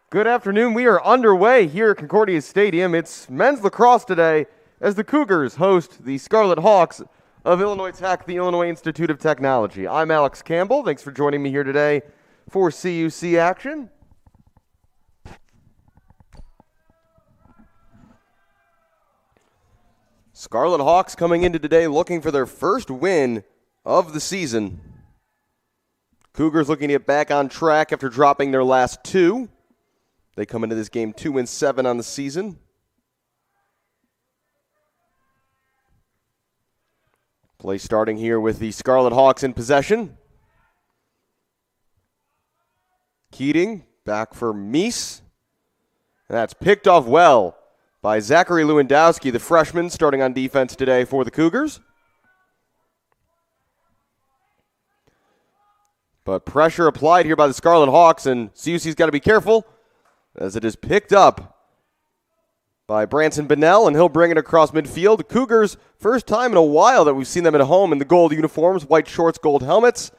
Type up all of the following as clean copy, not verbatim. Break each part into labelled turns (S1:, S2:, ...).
S1: Good afternoon. We are underway here at Concordia Stadium. It's men's lacrosse today as the Cougars host the Scarlet Hawks of Illinois Tech, the Illinois Institute of Technology. I'm Alex Campbell. Thanks for joining me here today for CUC action. Scarlet Hawks coming into today looking for their first win of the season. Cougars looking to get back on track after dropping their last two. They come into this game 2-7 on the season. Play starting here with the Scarlet Hawks in possession. Keating back for Meese. And that's picked off well by Zachary Lewandowski, the freshman, starting on defense today for the Cougars. But pressure applied here by the Scarlet Hawks, and CUC's got to be careful as it is picked up by Branson Bennell, and he'll bring it across midfield. The Cougars, first time in a while that we've seen them at home in the gold uniforms, white shorts, gold helmets.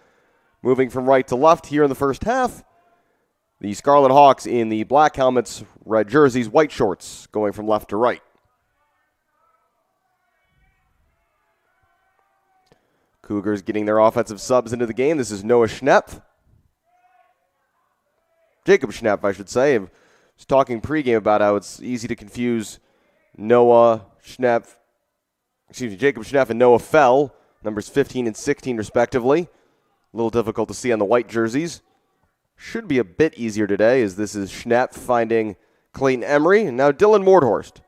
S1: Moving from right to left here in the first half. The Scarlet Hawks in the black helmets, red jerseys, white shorts, going from left to right. Cougars getting their offensive subs into the game. This is Noah Schneff. Jacob Schneff, I should say. I was talking pregame about how it's easy to confuse Jacob Schneff and Noah Fell, numbers 15 and 16 respectively. A little difficult to see on the white jerseys. Should be a bit easier today as this is Schneff finding Clayton Emery, and now Dylan Mordhorst.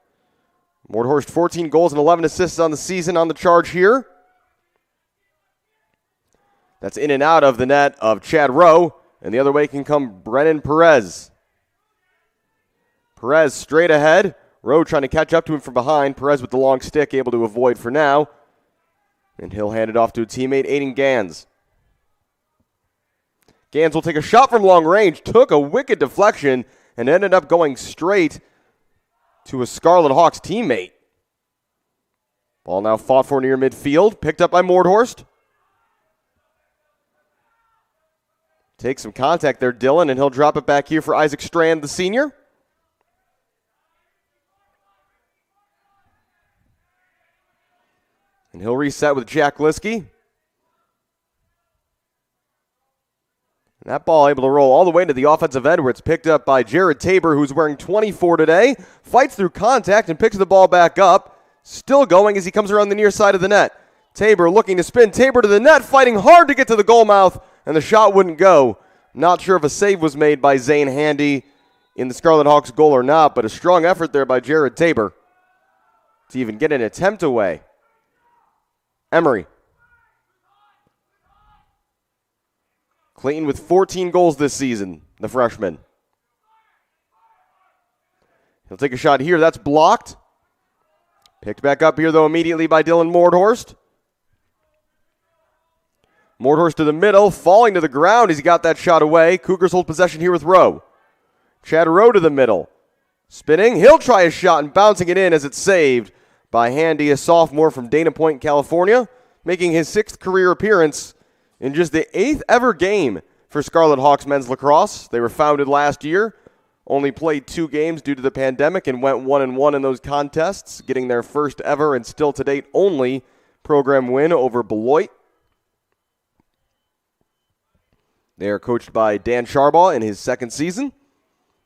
S1: Mordhorst 14 goals and 11 assists on the season on the charge here. That's in and out of the net of Chad Rowe, and the other way can come Brennan Perez. Perez straight ahead. Rowe trying to catch up to him from behind. Perez with the long stick, able to avoid for now. And he'll hand it off to a teammate, Aiden Gans. Gans will take a shot from long range, took a wicked deflection, and ended up going straight to a Scarlet Hawks teammate. Ball now fought for near midfield, picked up by Mordhorst. Takes some contact there, Dylan, and he'll drop it back here for Isaac Strand, the senior. And he'll reset with Jack Liskey. And that ball able to roll all the way to the offensive end where it's picked up by Jared Tabor, who's wearing 24 today. Fights through contact and picks the ball back up. Still going as he comes around the near side of the net. Tabor looking to spin. Tabor to the net, fighting hard to get to the goal mouth, and the shot wouldn't go. Not sure if a save was made by Zane Handy in the Scarlet Hawks goal or not, but a strong effort there by Jared Tabor to even get an attempt away. Emery. Clayton with 14 goals this season, the freshman. He'll take a shot here. That's blocked. Picked back up here, though, immediately by Dylan Mordhorst. Mordhorst to the middle, falling to the ground as he got that shot away. Cougars hold possession here with Rowe. Chad Rowe to the middle. Spinning. He'll try a shot and bouncing it in as it's saved by Handy, a sophomore from Dana Point, California, making his 6th career appearance in just the 8th ever game for Scarlet Hawks men's lacrosse. They were founded last year, only played 2 games due to the pandemic and went 1-1 in those contests, getting their first ever and still to date only program win over Beloit. They are coached by Dan Sharbaugh in his 2nd season.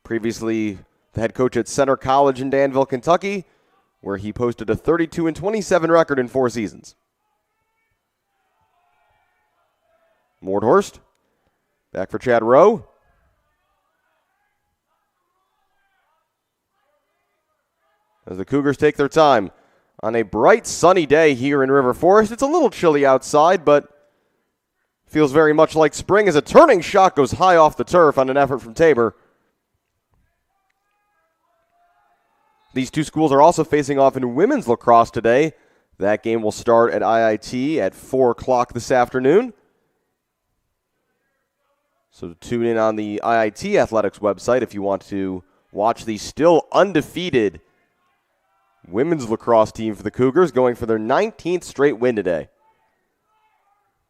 S1: Previously the head coach at Center College in Danville, Kentucky, where he posted a 32-27 record in 4 seasons. Mordhorst, back for Chad Rowe. As the Cougars take their time on a bright sunny day here in River Forest. It's a little chilly outside, but feels very much like spring as a turning shot goes high off the turf on an effort from Tabor. These two schools are also facing off in women's lacrosse today. That game will start at IIT at 4 o'clock this afternoon. So tune in on the IIT Athletics website if you want to watch the still undefeated women's lacrosse team for the Cougars going for their 19th straight win today.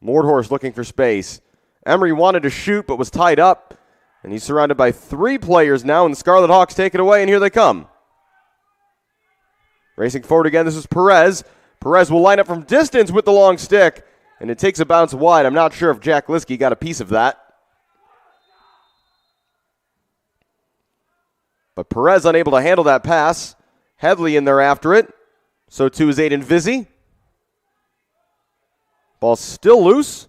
S1: Mordhorst looking for space. Emery wanted to shoot but was tied up, and he's surrounded by 3 players now, and the Scarlet Hawks take it away, and here they come. Racing forward again, this is Perez. Perez will line up from distance with the long stick, and it takes a bounce wide. I'm not sure if Jack Liskey got a piece of that. But Perez unable to handle that pass. Headley in there after it. So too is Aiden Vizzi. Ball still loose.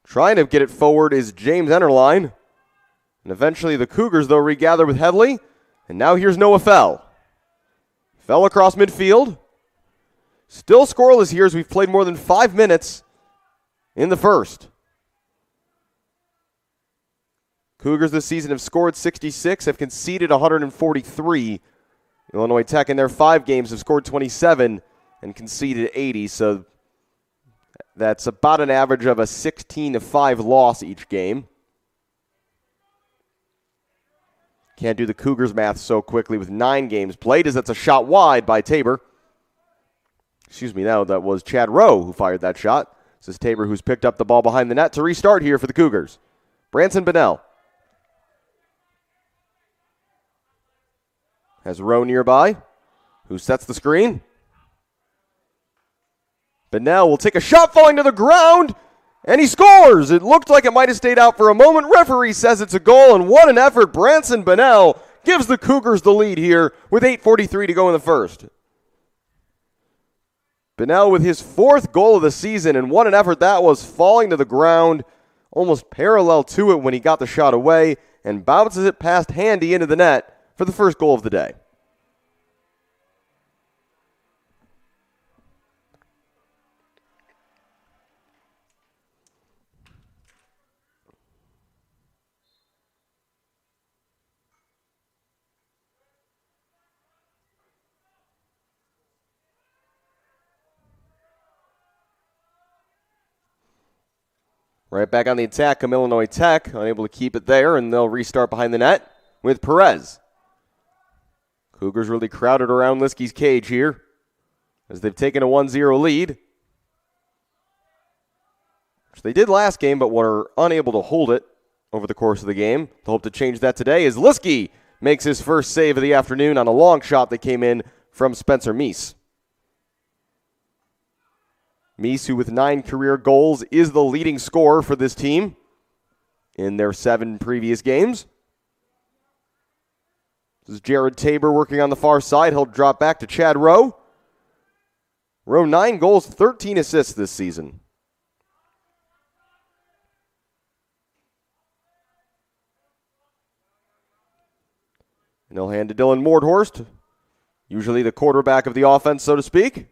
S1: Trying to get it forward is James Enterline. And eventually the Cougars, though, regather with Headley. And now here's Noah Fell. Fell across midfield. Still scoreless here as we've played more than 5 minutes in the first. Cougars this season have scored 66, have conceded 143. Illinois Tech in their 5 games have scored 27 and conceded 80. So that's about an average of a 16-5 loss each game. Can't do the Cougars math so quickly with 9 games played, as that's a shot wide by Tabor. Excuse me, now that was Chad Rowe who fired that shot. This is Tabor who's picked up the ball behind the net to restart here for the Cougars. Branson Bennell has Rowe nearby, who sets the screen. Bennell will take a shot falling to the ground, and he scores. It looked like it might have stayed out for a moment. Referee says it's a goal, and what an effort. Branson Bennell gives the Cougars the lead here with 8:43 to go in the first. Bennell with his 4th goal of the season, and what an effort that was, falling to the ground, almost parallel to it when he got the shot away, and bounces it past Handy into the net for the first goal of the day. Right back on the attack come Illinois Tech, unable to keep it there, and they'll restart behind the net with Perez. Cougars really crowded around Liskey's cage here as they've taken a 1-0 lead, which they did last game but were unable to hold it over the course of the game. The hope to change that today as Liskey makes his first save of the afternoon on a long shot that came in from Spencer Meese. Meese, who with 9 career goals, is the leading scorer for this team in their 7 previous games. This is Jared Tabor working on the far side. He'll drop back to Chad Rowe. Rowe 9 goals, 13 assists this season. And he'll hand to Dylan Mordhorst, usually the quarterback of the offense, so to speak.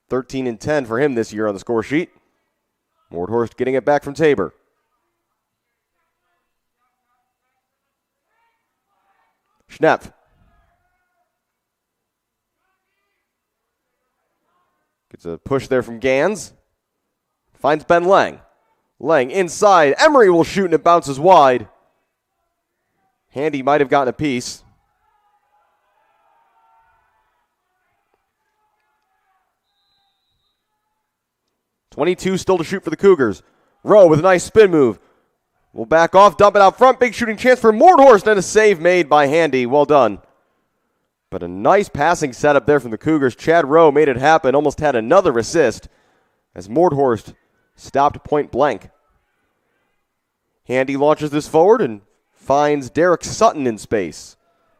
S1: 13 and 10 for him this year on the score sheet. Mordhorst getting it back from Tabor. Schneff. Gets a push there from Gans. Finds Ben Lang. Lang inside. Emery will shoot and it bounces wide. Handy might have gotten a piece. .22 still to shoot for the Cougars. Rowe with a nice spin move. Will back off, dump it out front. Big shooting chance for Mordhorst and a save made by Handy. Well done. But a nice passing setup there from the Cougars. Chad Rowe made it happen. Almost had another assist as Mordhorst stopped point blank. Handy launches this forward and finds Derek Sutton in space.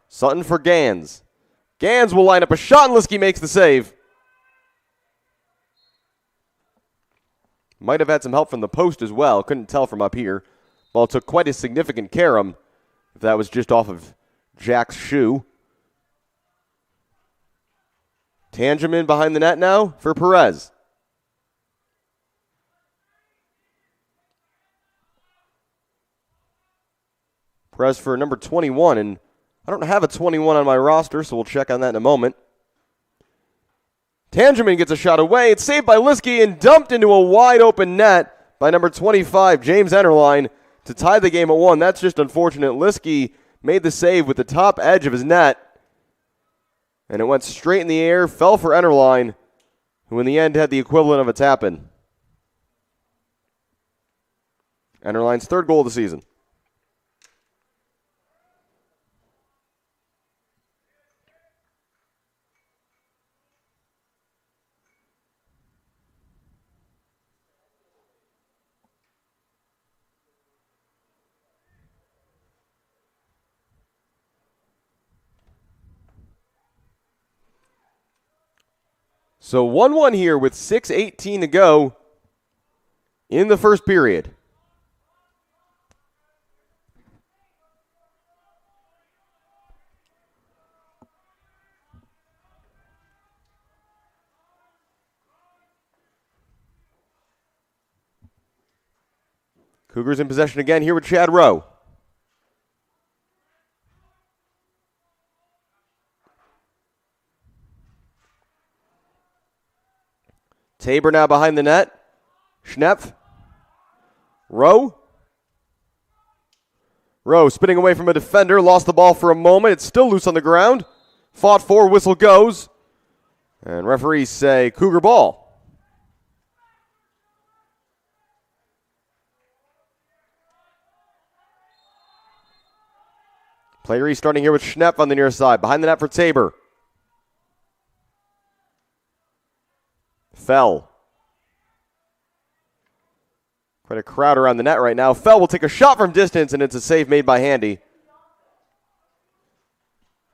S1: Sutton for Gans. Gans will line up a shot and Liskey makes the save. Might have had some help from the post as well. Couldn't tell from up here. Ball took quite a significant carom if that was just off of Jack's shoe. Tangeman behind the net now for Perez. Perez for number 21, and I don't have a 21 on my roster, so we'll check on that in a moment. Tangerman gets a shot away. It's saved by Liskey and dumped into a wide-open net by number 25, James Enterline, to tie the game at 1. That's just unfortunate. Liskey made the save with the top edge of his net, and it went straight in the air, fell for Enterline, who in the end had the equivalent of a tap-in. Enterline's third goal of the season. So 1-1 here with 6:18 to go in the first period. Cougars in possession again here with Chad Rowe. Tabor now behind the net. Schneff. Rowe. Rowe spinning away from a defender. Lost the ball for a moment. It's still loose on the ground. Fought for. Whistle goes. And referees say Cougar ball. Play restarting here with Schnepp on the near side. Behind the net for Tabor. Fell. Quite a crowd around the net right now. Fell will take a shot from distance, and it's a save made by Handy.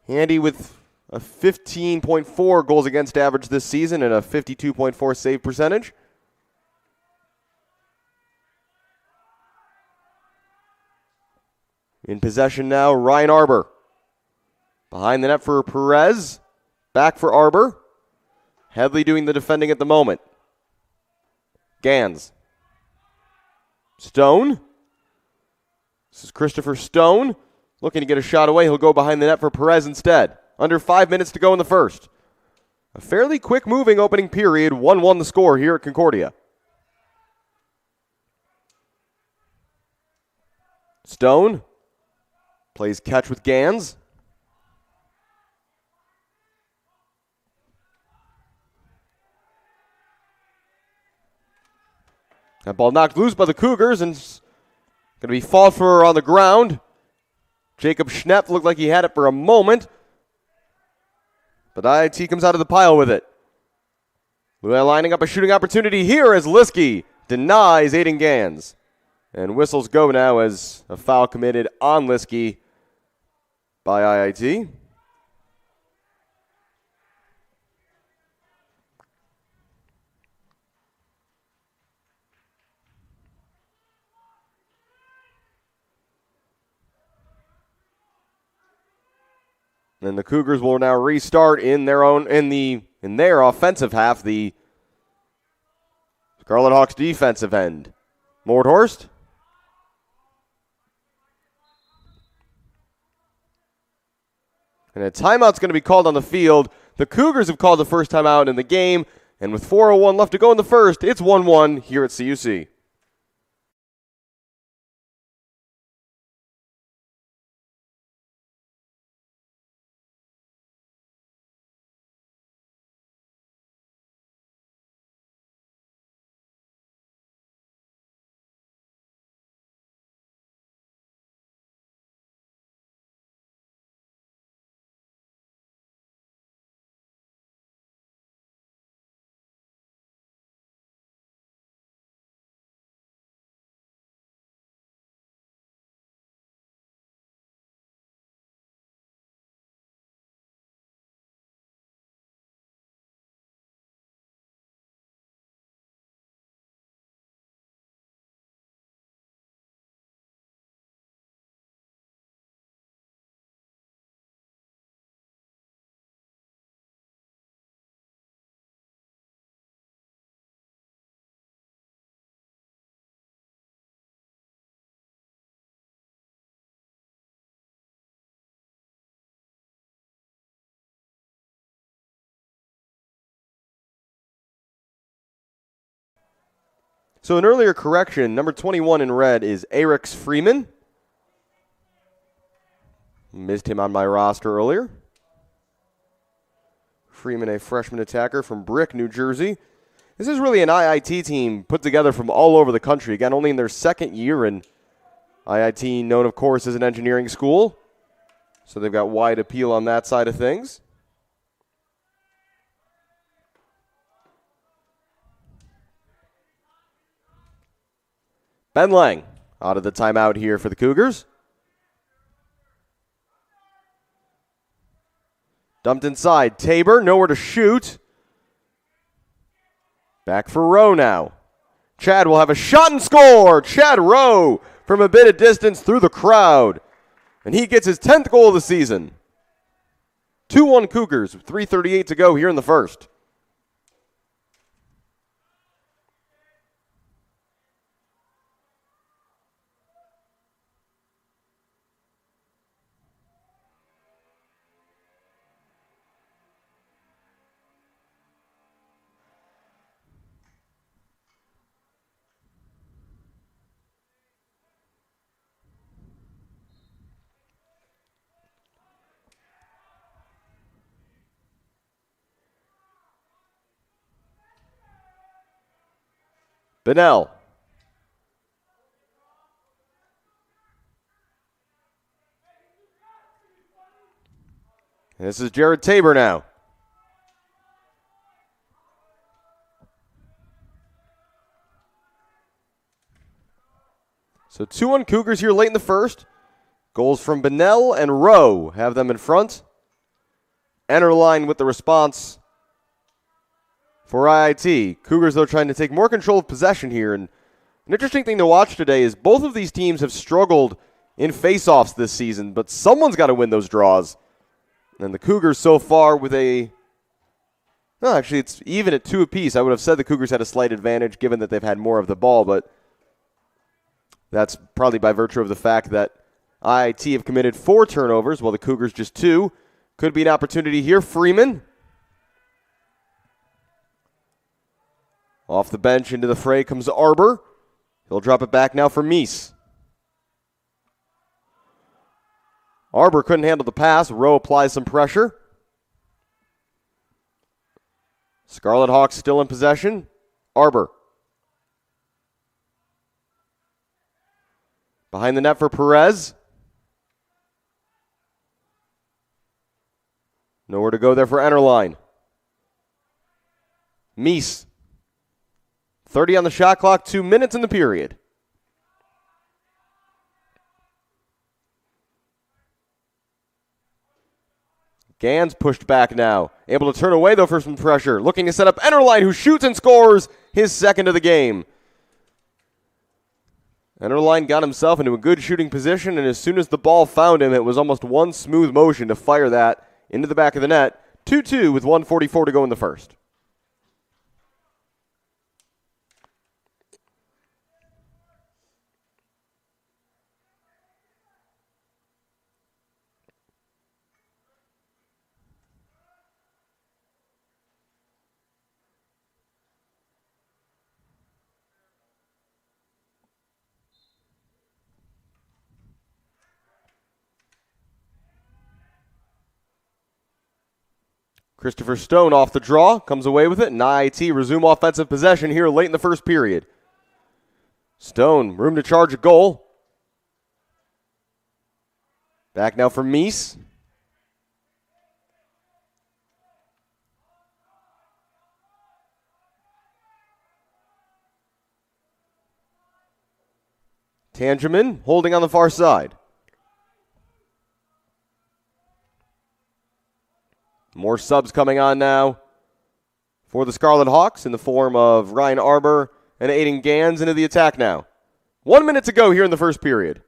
S1: Handy with a 15.4 goals against average this season and a 52.4 save percentage. In possession now, Ryan Arbor. Behind the net for Perez. Back for Arbor. Headley doing the defending at the moment. Gans. Stone. This is Christopher Stone. Looking to get a shot away. He'll go behind the net for Perez instead. Under 5 minutes to go in the first. A fairly quick moving opening period. 1-1 the score here at Concordia. Stone. Plays catch with Gans. That ball knocked loose by the Cougars and going to be fought for on the ground. Jacob Schnepp looked like he had it for a moment. But IIT comes out of the pile with it. We're lining up a shooting opportunity here as Liskey denies Aiden Gans. And whistles go now as a foul committed on Liskey by IIT. And the Cougars will now restart in their offensive half, the Scarlet Hawks defensive end. Mordhorst. And a timeout's going to be called on the field. The Cougars have called the first timeout in the game, and with 4:01 left to go in the first, it's 1-1 here at CUC. So an earlier correction, number 21 in red is Eric's Freeman. Missed him on my roster earlier. Freeman, a freshman attacker from Brick, New Jersey. This is really an IIT team put together from all over the country. Again, only in their second year, and IIT known, of course, as an engineering school. So they've got wide appeal on that side of things. Ben Lang out of the timeout here for the Cougars. Dumped inside. Tabor, nowhere to shoot. Back for Rowe now. Chad will have a shot and score. Chad Rowe from a bit of distance through the crowd. And he gets his 10th goal of the season. 2-1 Cougars, 3:38 to go here in the first. Bennell. This is Jared Tabor now. So 2-1 Cougars here late in the first. Goals from Bennell and Rowe have them in front. Enterline with the response for IIT. Cougars, though, trying to take more control of possession here. And an interesting thing to watch today is both of these teams have struggled in faceoffs this season, but someone's got to win those draws. And the Cougars so far with no, actually, it's even at 2 apiece. I would have said the Cougars had a slight advantage given that they've had more of the ball, but that's probably by virtue of the fact that IIT have committed 4 turnovers while the Cougars just 2. Could be an opportunity here. Freeman. Off the bench into the fray comes Arbor. He'll drop it back now for Meese. Arbor couldn't handle the pass. Rowe applies some pressure. Scarlet Hawks still in possession. Arbor. Behind the net for Perez. Nowhere to go there for Enterline. Meese. 30 on the shot clock, 2 minutes in the period. Gans pushed back now. Able to turn away, though, for some pressure. Looking to set up Enterline, who shoots and scores his second of the game. Enterline got himself into a good shooting position, and as soon as the ball found him, it was almost one smooth motion to fire that into the back of the net. 2-2 with 1:44 to go in the first. Christopher Stone off the draw, comes away with it, and IIT resume offensive possession here late in the first period. Stone, room to charge a goal. Back now for Meese. Tangeman holding on the far side. More subs coming on now for the Scarlet Hawks in the form of Ryan Arbor and Aiden Gans into the attack now. 1 minute to go here in the first period.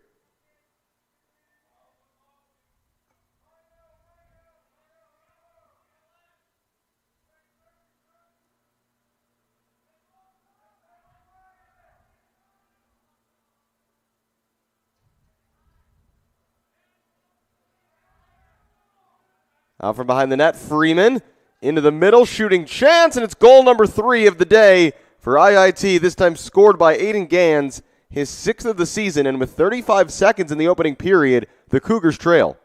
S1: Out from behind the net, Freeman into the middle, shooting chance, and it's goal number 3 of the day for IIT, this time scored by Aiden Gans, his 6th of the season, and with 35 seconds in the opening period, the Cougars trail.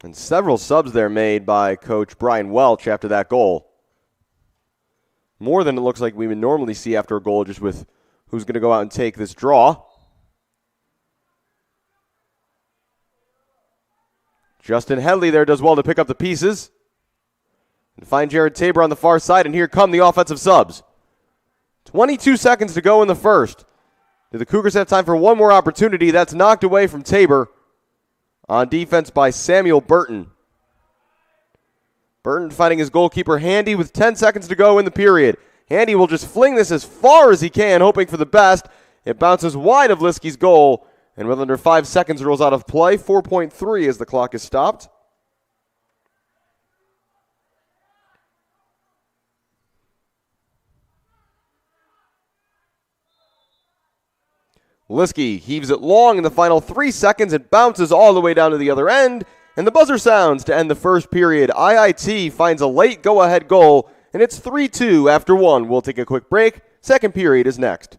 S1: And several subs there made by Coach Brian Welch after that goal. More than it looks like we would normally see after a goal, just with who's going to go out and take this draw. Justin Headley there does well to pick up the pieces. And find Jared Tabor on the far side, and here come the offensive subs. 22 seconds to go in the first. Do the Cougars have time for one more opportunity? That's knocked away from Tabor. On defense by Samuel Burton. Burton fighting his goalkeeper Handy with 10 seconds to go in the period. Handy will just fling this as far as he can, hoping for the best. It bounces wide of Liskey's goal, and with under 5 seconds rolls out of play. 4.3 as the clock is stopped. Liskey heaves it long in the final 3 seconds and bounces all the way down to the other end. And the buzzer sounds to end the first period. IIT finds a late go-ahead goal, and it's 3-2 after 1. We'll take a quick break. Second period is next.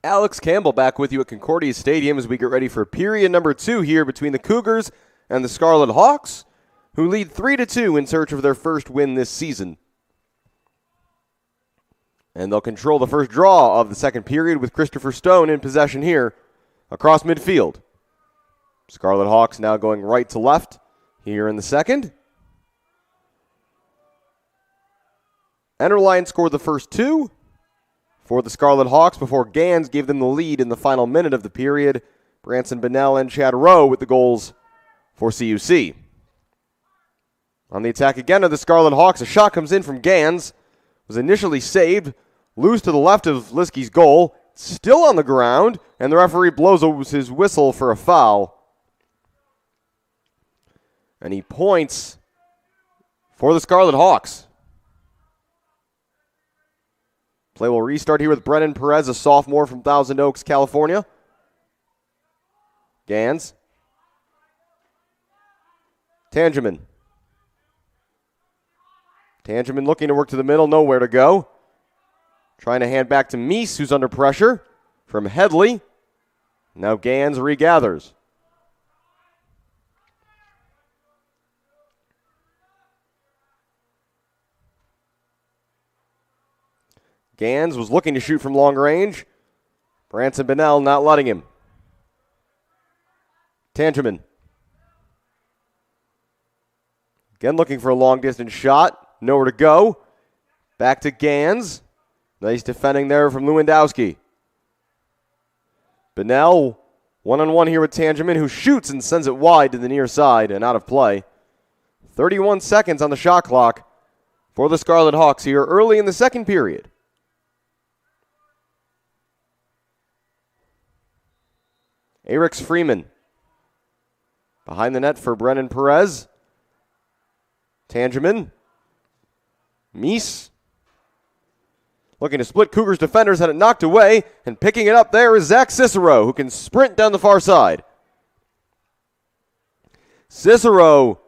S1: Alex Campbell back with you at Concordia Stadium as we get ready for period number 2 here between the Cougars and the Scarlet Hawks, who lead 3-2 in search of their first win this season. And they'll control the first draw of the second period with Christopher Stone in possession here across midfield. Scarlet Hawks now going right to left here in the second. Enterline scored the first 2 for the Scarlet Hawks before Gans gave them the lead in the final minute of the period. Branson Bennell and Chad Rowe with the goals for CUC. On the attack again of the Scarlet Hawks, a shot comes in from Gans. Was initially saved, loose to the left of Liskey's goal, still on the ground, and the referee blows his whistle for a foul. And he points for the Scarlet Hawks. Play will restart here with Brennan Perez, a sophomore from Thousand Oaks, California. Gans. Tangeman. Tangeman looking to work to the middle, nowhere to go. Trying to hand back to Meese, who's under pressure from Headley. Now Gans regathers. Gans was looking to shoot from long range. Branson Bennell not letting him. Tangeman. Again looking for a long distance shot. Nowhere to go. Back to Gans. Nice defending there from Lewandowski. Bennell One-on-one here with Tangeman, who shoots and sends it wide to the near side and out of play. 31 seconds on the shot clock for the Scarlet Hawks here early in the second period. Eric Freeman behind the net for Brennan Perez. Tangeman. Meese. Looking to split Cougars defenders, had it knocked away, and picking it up there is Zach Cicero, who can sprint down the far side. Cicero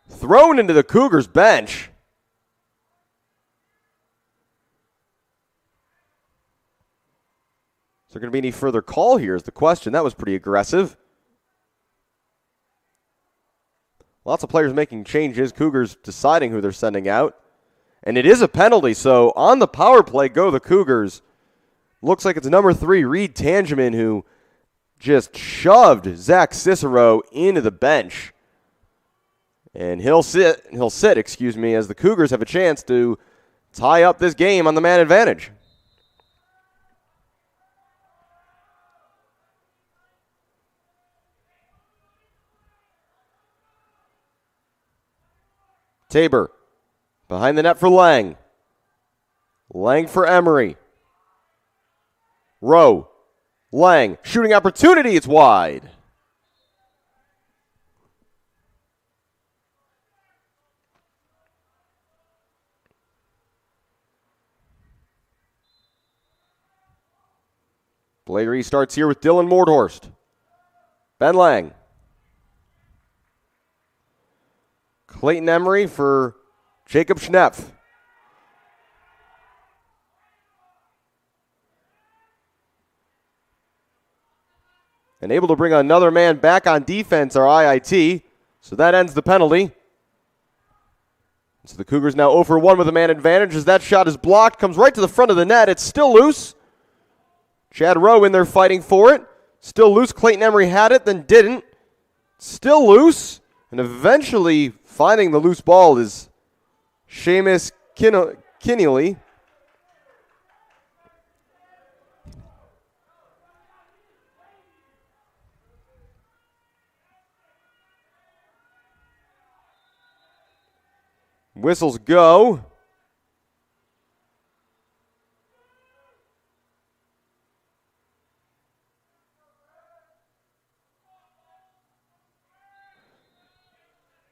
S1: thrown into the Cougars bench. Is there going to be any further call here is the question. That was pretty aggressive. Lots of players making changes. Cougars deciding who they're sending out. And it is a penalty, so on the power play go the Cougars. Looks like it's number 3, Reed Tangeman, who just shoved Zach Cicero into the bench. And he'll sit, as the Cougars have a chance to tie up this game on the man advantage. Tabor. Behind the net for Lang. Lang for Emery. Rowe. Lang. Shooting opportunity. It's wide. Play restarts here with Dylan Mordhorst. Ben Lang. Clayton Emery for Jacob Schneff. And able to bring another man back on defense, our IIT. So that ends the penalty. So the Cougars now 0 for 1 with a man advantage as that shot is blocked. Comes right to the front of the net. It's still loose. Chad Rowe in there fighting for it. Still loose. Clayton Emery had it, then didn't. Still loose. And eventually finding the loose ball is Seamus Kinnelly. Whistles go.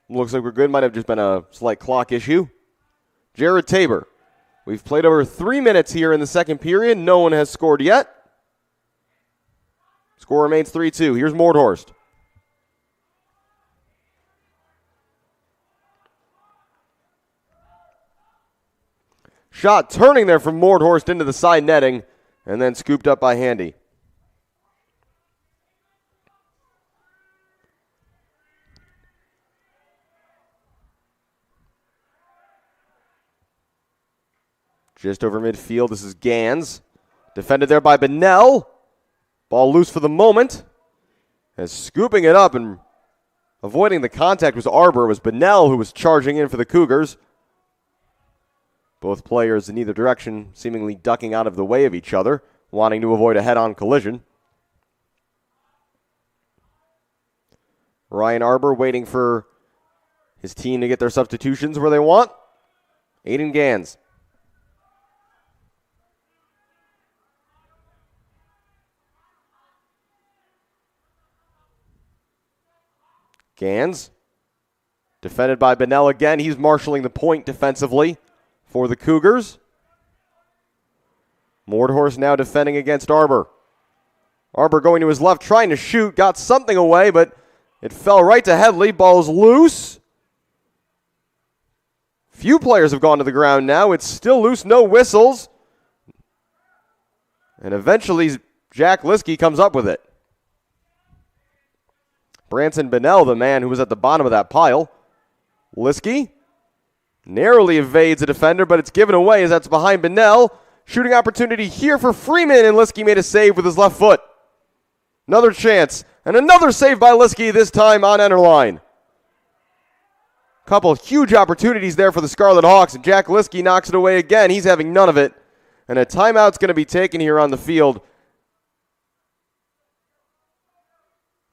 S1: Looks like we're good. Might have just been a slight clock issue. Jared Tabor. We've played over 3 minutes here in the second period. No one has scored yet. Score remains 3-2. Here's Mordhorst. Shot turning there from Mordhorst into the side netting and then scooped up by Handy. Just over midfield, this is Gans. Defended there by Bennell. Ball loose for the moment. As scooping it up and avoiding the contact was Arbor. It was Bennell who was charging in for the Cougars. Both players in either direction seemingly ducking out of the way of each other, wanting to avoid a head-on collision. Ryan Arbor waiting for his team to get their substitutions where they want. Aiden Gans. Gans, defended by Bennell again. He's marshaling the point defensively for the Cougars. Mordhorst now defending against Arbor. Arbor going to his left, trying to shoot. Got something away, but it fell right to Headley. Ball's loose. Few players have gone to the ground now. It's still loose, no whistles. And eventually, Jack Liskey comes up with it. Branson Bennell, the man who was at the bottom of that pile. Liskey narrowly evades a defender, but it's given away as that's behind Bennell. Shooting opportunity here for Freeman, and Liskey made a save with his left foot. Another chance, and another save by Liskey, this time on Enterline. Couple huge opportunities there for the Scarlet Hawks, and Jack Liskey knocks it away again. He's having none of it, and a timeout's going to be taken here on the field.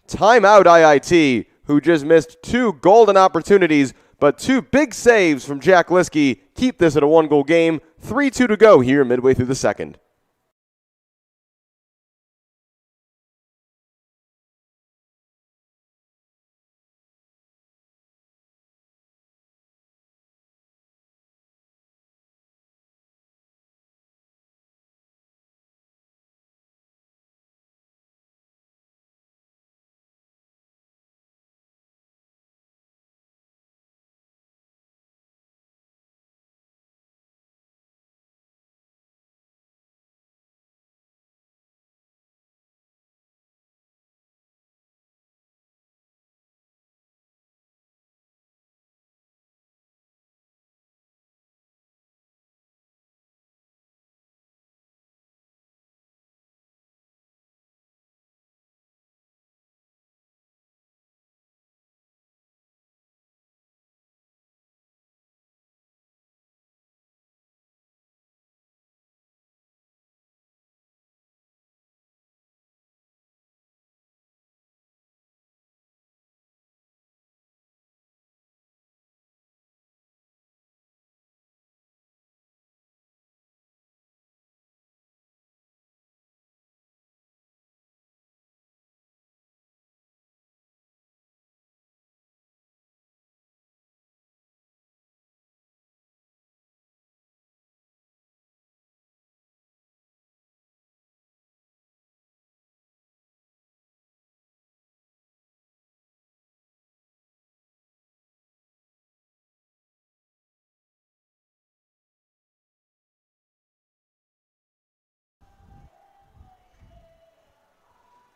S1: Timeout IIT, who just missed 2 golden opportunities, but 2 big saves from Jack Liskey keep this at a 1-goal game. 3-2 to go here midway through the second.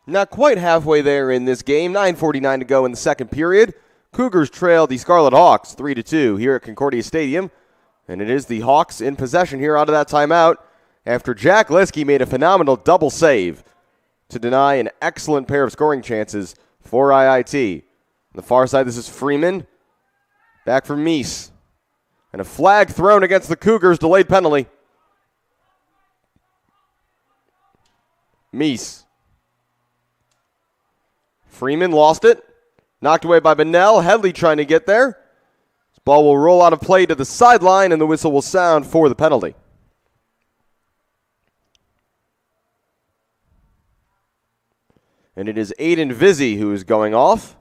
S1: Not quite halfway there in this game. 9:49 to go in the second period. Cougars trail the Scarlet Hawks 3-2 here at Concordia Stadium. And it is the Hawks in possession here out of that timeout after Jack Liskey made a phenomenal double save to deny an excellent pair of scoring chances for IIT. On the far side, this is Freeman. Back for Meese. And a flag thrown against the Cougars, delayed penalty. Meese. Freeman lost it. Knocked away by Bennell. Headley trying to get there. This ball will roll out of play to the sideline, and the whistle will sound for the penalty. And it is Aiden Vizzi who is going off.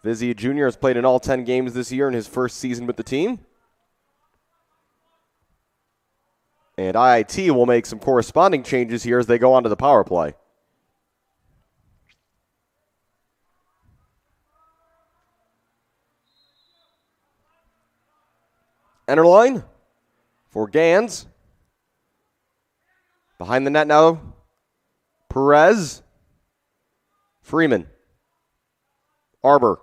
S1: Vizzi Jr. has played in all 10 games this year in his first season with the team. And IIT will make some corresponding changes here as they go onto the power play. Enterline for Gans. Behind the net now, Perez. Freeman. Arbor.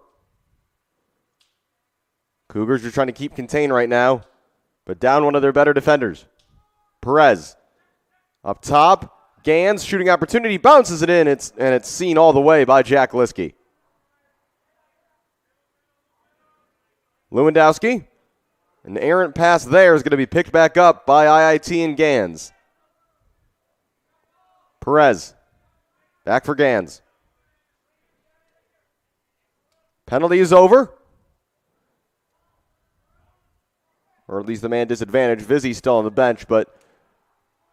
S1: Cougars are trying to keep contained right now, but down one of their better defenders. Perez. Up top, Gans, shooting opportunity, bounces it in, and it's seen all the way by Jack Liskey. Lewandowski. An errant pass there is going to be picked back up by IIT and Gans. Perez. Back for Gans. Penalty is over. Or at least the man disadvantaged. Vizzi still on the bench, but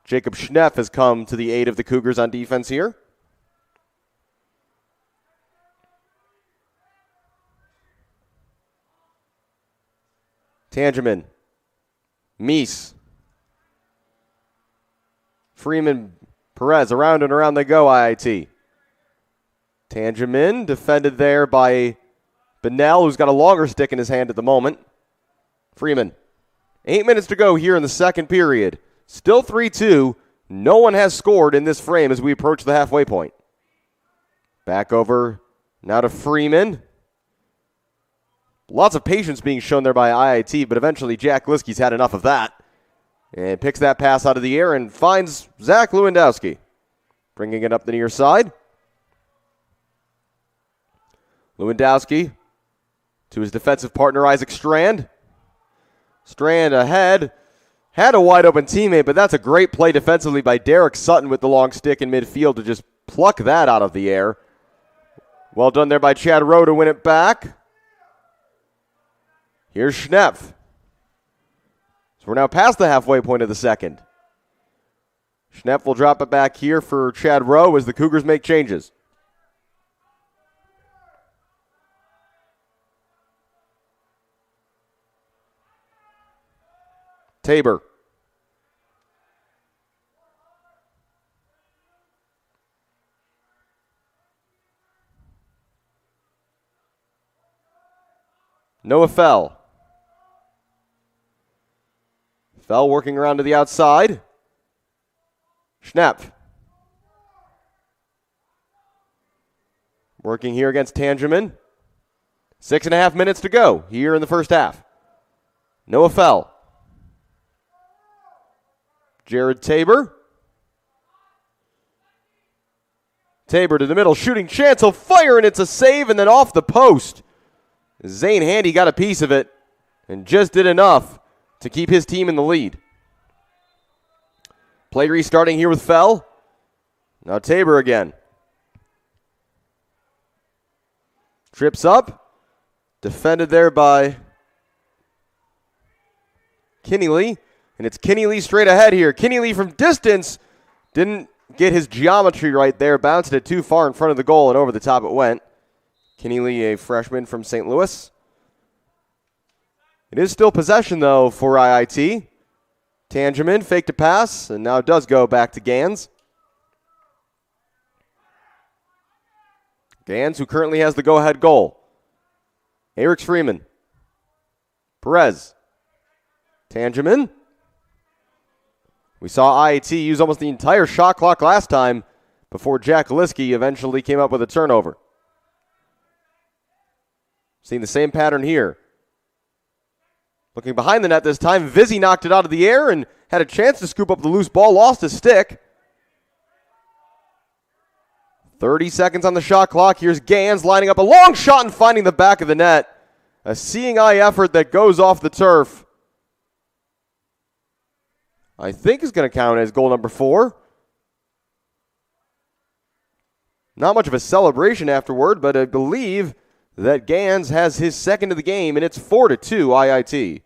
S1: Jacob Schneff has come to the aid of the Cougars on defense here. Tangeman. Meese. Freeman. Perez. Around and around they go, IIT. Tangeman defended there by Bennell, who's got a longer stick in his hand at the moment. Freeman. 8 minutes to go here in the second period. Still 3-2. No one has scored in this frame as we approach the halfway point. Back over now to Freeman. Lots of patience being shown there by IIT, but eventually Jack Liskey's had enough of that. And picks that pass out of the air and finds Zach Lewandowski. Bringing it up the near side. Lewandowski to his defensive partner, Isaac Strand. Strand ahead. Had a wide open teammate, but that's a great play defensively by Derek Sutton with the long stick in midfield to just pluck that out of the air. Well done there by Chad Rowe to win it back. Here's Schneff. So we're now past the halfway point of the second. Schneff will drop it back here for Chad Rowe as the Cougars make changes. Tabor. Noah Fell. Fell working around to the outside. Schnepp. Working here against Tangeman. 6.5 minutes to go here in the first half. Noah Fell. Jared Tabor. Tabor to the middle, shooting chance, he'll fire, and it's a save, and then off the post. Zane Handy got a piece of it and just did enough to keep his team in the lead. Play restarting here with Fell. Now Tabor again. Trips up. Defended there by Kinney. And it's Kinney straight ahead here. Kinney from distance didn't get his geometry right there. Bounced it too far in front of the goal and over the top it went. Kinney, a freshman from St. Louis. It is still possession, though, for IIT. Tangeman faked a pass, and now it does go back to Gans. Gans, who currently has the go-ahead goal. Eric Freeman. Perez. Tangeman. We saw IIT use almost the entire shot clock last time before Jack Liskey eventually came up with a turnover. Seeing the same pattern here. Looking behind the net this time, Vizzy knocked it out of the air and had a chance to scoop up the loose ball, lost his stick. 30 seconds on the shot clock. Here's Gans lining up a long shot and finding the back of the net. A seeing eye effort that goes off the turf. I think is going to count as goal number 4. Not much of a celebration afterward, but I believe that Gans has his second of the game, and it's 4-2 IIT.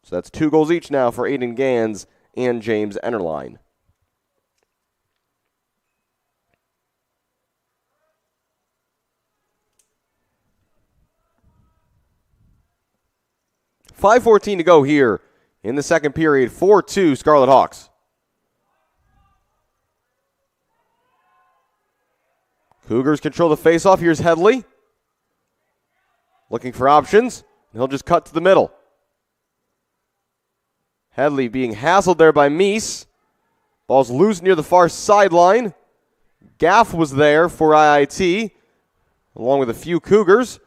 S1: So that's 2 goals each now for Aiden Gans and James Ennerline. .5:14 to go here in the second period. 4-2 Scarlet Hawks. Cougars control the faceoff. Here's Headley. Looking for options, and he'll just cut to the middle. Headley being hassled there by Meese. Ball's loose near the far sideline. Gaff was there for IIT, along with a few Cougars.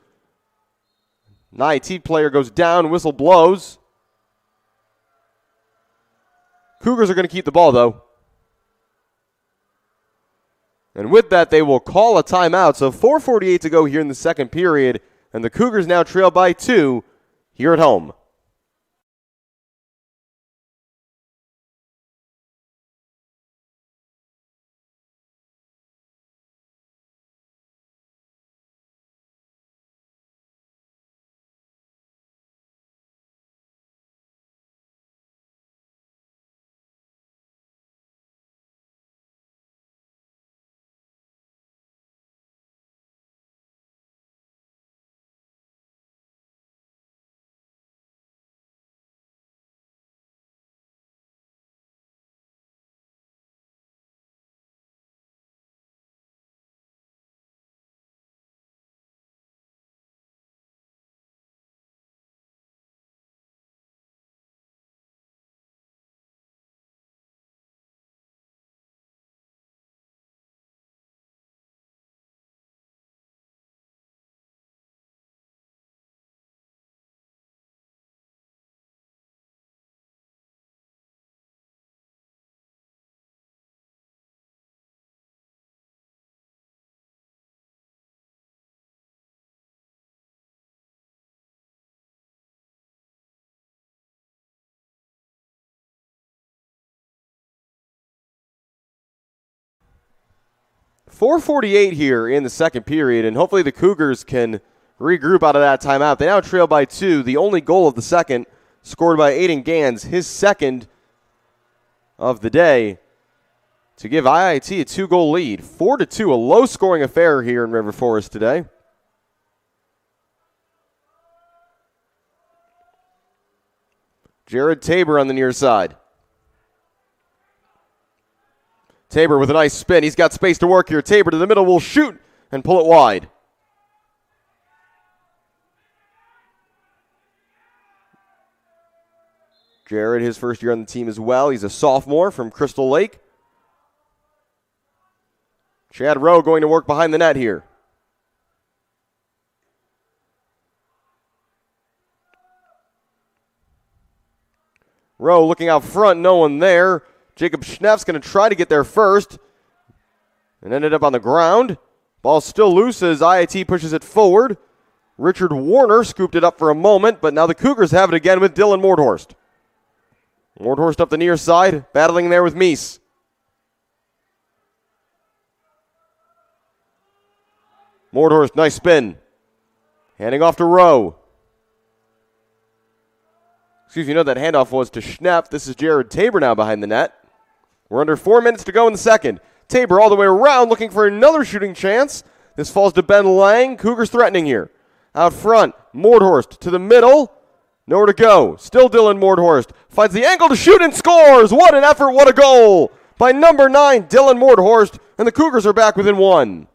S1: An IIT player goes down, whistle blows. Cougars are going to keep the ball, though. And with that, they will call a timeout. So 4:48 to go here in the second period. And the Cougars now trail by 2 here at home. 4:48 here in the second period, and hopefully the Cougars can regroup out of that timeout. They now trail by 2. The only goal of the second scored by Aiden Gans, his second of the day, to give IIT a 2-goal lead. 4-2, a low-scoring affair here in River Forest today. Jared Tabor on the near side. Tabor with a nice spin. He's got space to work here. Tabor to the middle will shoot and pull it wide. Jared, his first year on the team as well. He's a sophomore from Crystal Lake. Chad Rowe going to work behind the net here. Rowe looking out front, no one there. Jacob Schneff's going to try to get there first and ended up on the ground. Ball still loose as IIT pushes it forward. Richard Warner scooped it up for a moment, but now the Cougars have it again with Dylan Mordhorst. Mordhorst up the near side, battling there with Meese. Mordhorst, nice spin. Handing off to Rowe. Excuse me, you know that handoff was to Schnepp. This is Jared Tabor now behind the net. We're under 4 minutes to go in the second. Tabor all the way around looking for another shooting chance. This falls to Ben Lang. Cougars threatening here. Out front, Mordhorst to the middle. Nowhere to go. Still Dylan Mordhorst. Finds the angle to shoot and scores. What an effort, what a goal by number 9, Dylan Mordhorst. And the Cougars are back within 1.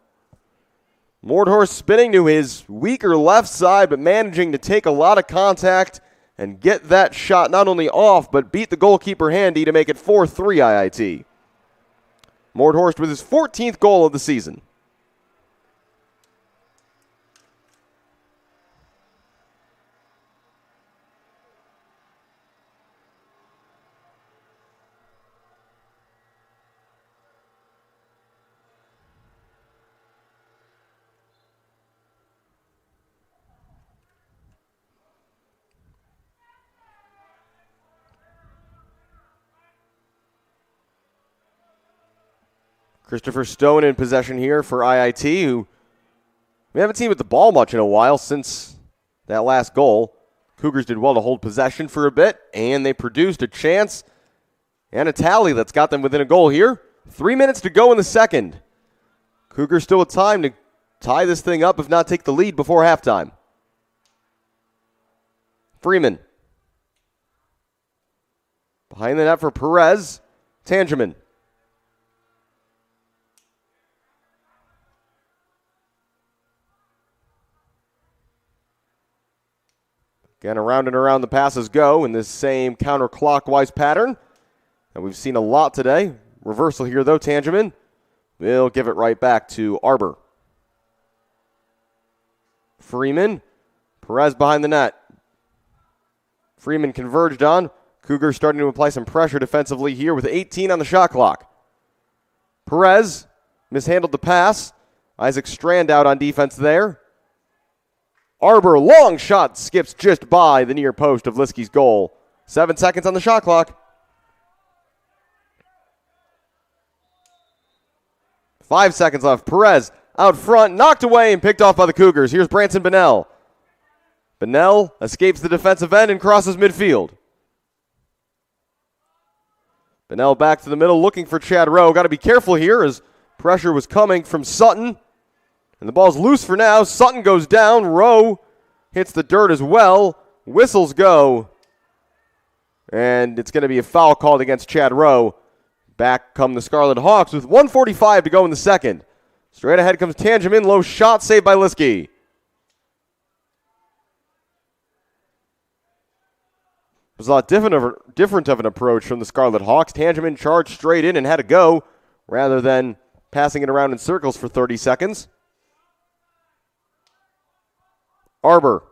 S1: Mordhorst spinning to his weaker left side, but managing to take a lot of contact and get that shot not only off, but beat the goalkeeper handy to make it 4-3 IIT. Mordhorst with his 14th goal of the season. Christopher Stone in possession here for IIT, who we haven't seen with the ball much in a while since that last goal. Cougars did well to hold possession for a bit, and they produced a chance and a tally that's got them within a goal here. 3 minutes to go in the second. Cougars still with time to tie this thing up, if not take the lead before halftime. Freeman. Behind the net for Perez. Tangeman. Again, around and around the passes go in this same counterclockwise pattern that we've seen a lot today. Reversal here, though. Tangeman will give it right back to Arbor. Freeman. Perez behind the net. Freeman converged on. Cougars starting to apply some pressure defensively here with 18 on the shot clock. Perez mishandled the pass. Isaac Strand out on defense there. Arbor, long shot, skips just by the near post of Liskey's goal. 7 seconds on the shot clock. 5 seconds left. Perez out front, knocked away and picked off by the Cougars. Here's Branson Bennell. Bennell escapes the defensive end and crosses midfield. Bennell back to the middle looking for Chad Rowe. Got to be careful here as pressure was coming from Sutton. And the ball's loose for now. Sutton goes down. Rowe hits the dirt as well. Whistles go. And it's going to be a foul called against Chad Rowe. Back come the Scarlet Hawks with 1:45 to go in the second. Straight ahead comes Tangeman. Low shot saved by Liskey. It was a lot different of an approach from the Scarlet Hawks. Tangeman charged straight in and had to go rather than passing it around in circles for 30 seconds. Arbor.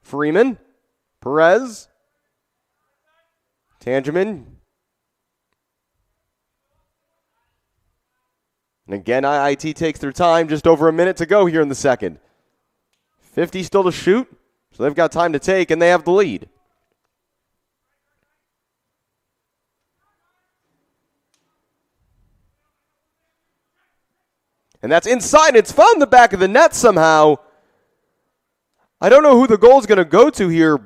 S1: Freeman. Perez. Tangeman. And again, IIT takes their time. Just over a minute to go here in the second. 50 still to shoot. So they've got time to take, and they have the lead. And that's inside. It's found the back of the net somehow. I don't know who the goal is going to go to here.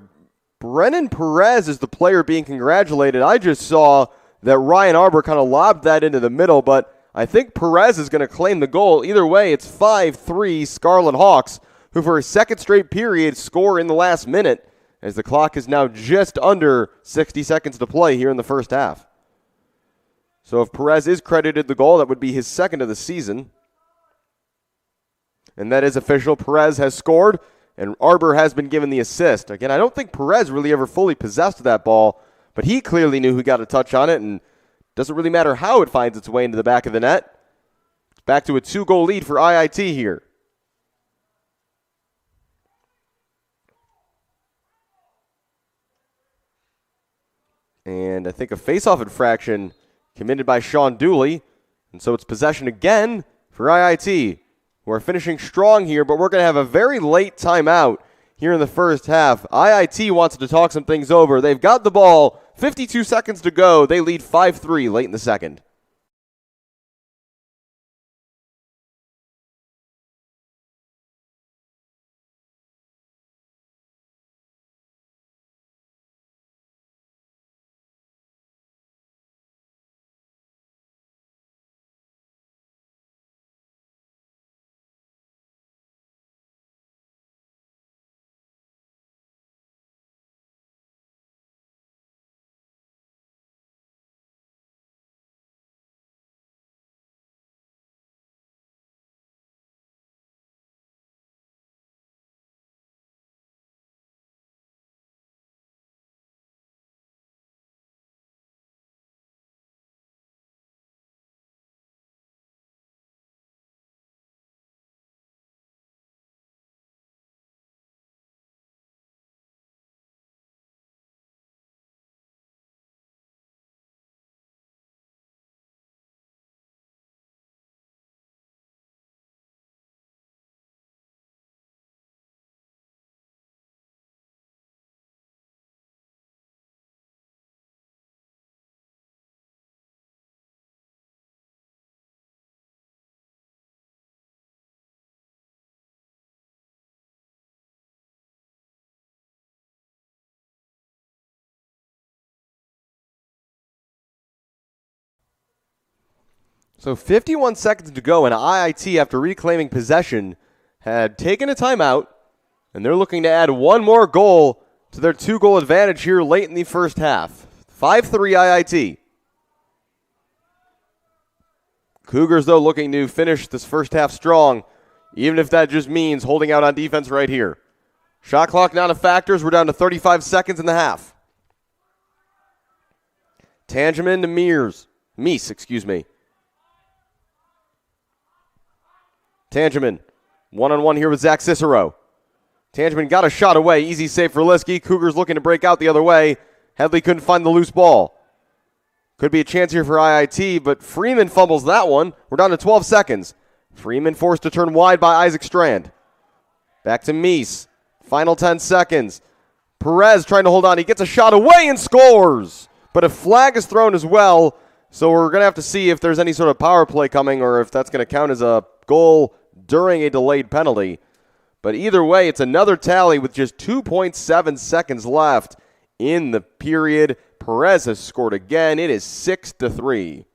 S1: Brennan Perez is the player being congratulated. I just saw that Ryan Arbor kind of lobbed that into the middle, but I think Perez is going to claim the goal. Either way, it's 5-3 Scarlet Hawks, who for a second straight period score in the last minute, as the clock is now just under 60 seconds to play here in the first half. So if Perez is credited the goal, that would be his second of the season. And that is official. Perez has scored, and Arbor has been given the assist. Again, I don't think Perez really ever fully possessed that ball, but he clearly knew who got a touch on it, and doesn't really matter how it finds its way into the back of the net. It's back to a 2-goal lead for IIT here. And I think a face-off infraction committed by Sean Dooley. And so it's possession again for IIT. We're finishing strong here, but we're going to have a very late timeout here in the first half. IIT wants to talk some things over. They've got the ball, 52 seconds to go. They lead 5-3 late in the second. So 51 seconds to go, and IIT, after reclaiming possession, had taken a timeout, and they're looking to add one more goal to their 2-goal advantage here late in the first half. 5-3 IIT. Cougars, though, looking to finish this first half strong, even if that just means holding out on defense right here. Shot clock not a factor. We're down to 35 seconds in the half. Tangeman to Meese. Tangeman, one-on-one here with Zach Cicero. Tangeman got a shot away. Easy save for Liskey. Cougars looking to break out the other way. Headley couldn't find the loose ball. Could be a chance here for IIT, but Freeman fumbles that one. We're down to 12 seconds. Freeman forced to turn wide by Isaac Strand. Back to Meese. Final 10 seconds. Perez trying to hold on. He gets a shot away and scores. But a flag is thrown as well, so we're going to have to see if there's any sort of power play coming or if that's going to count as a goal during a delayed penalty. But either way, it's another tally with just 2.7 seconds left in the period. Perez has scored again. It is 6-3.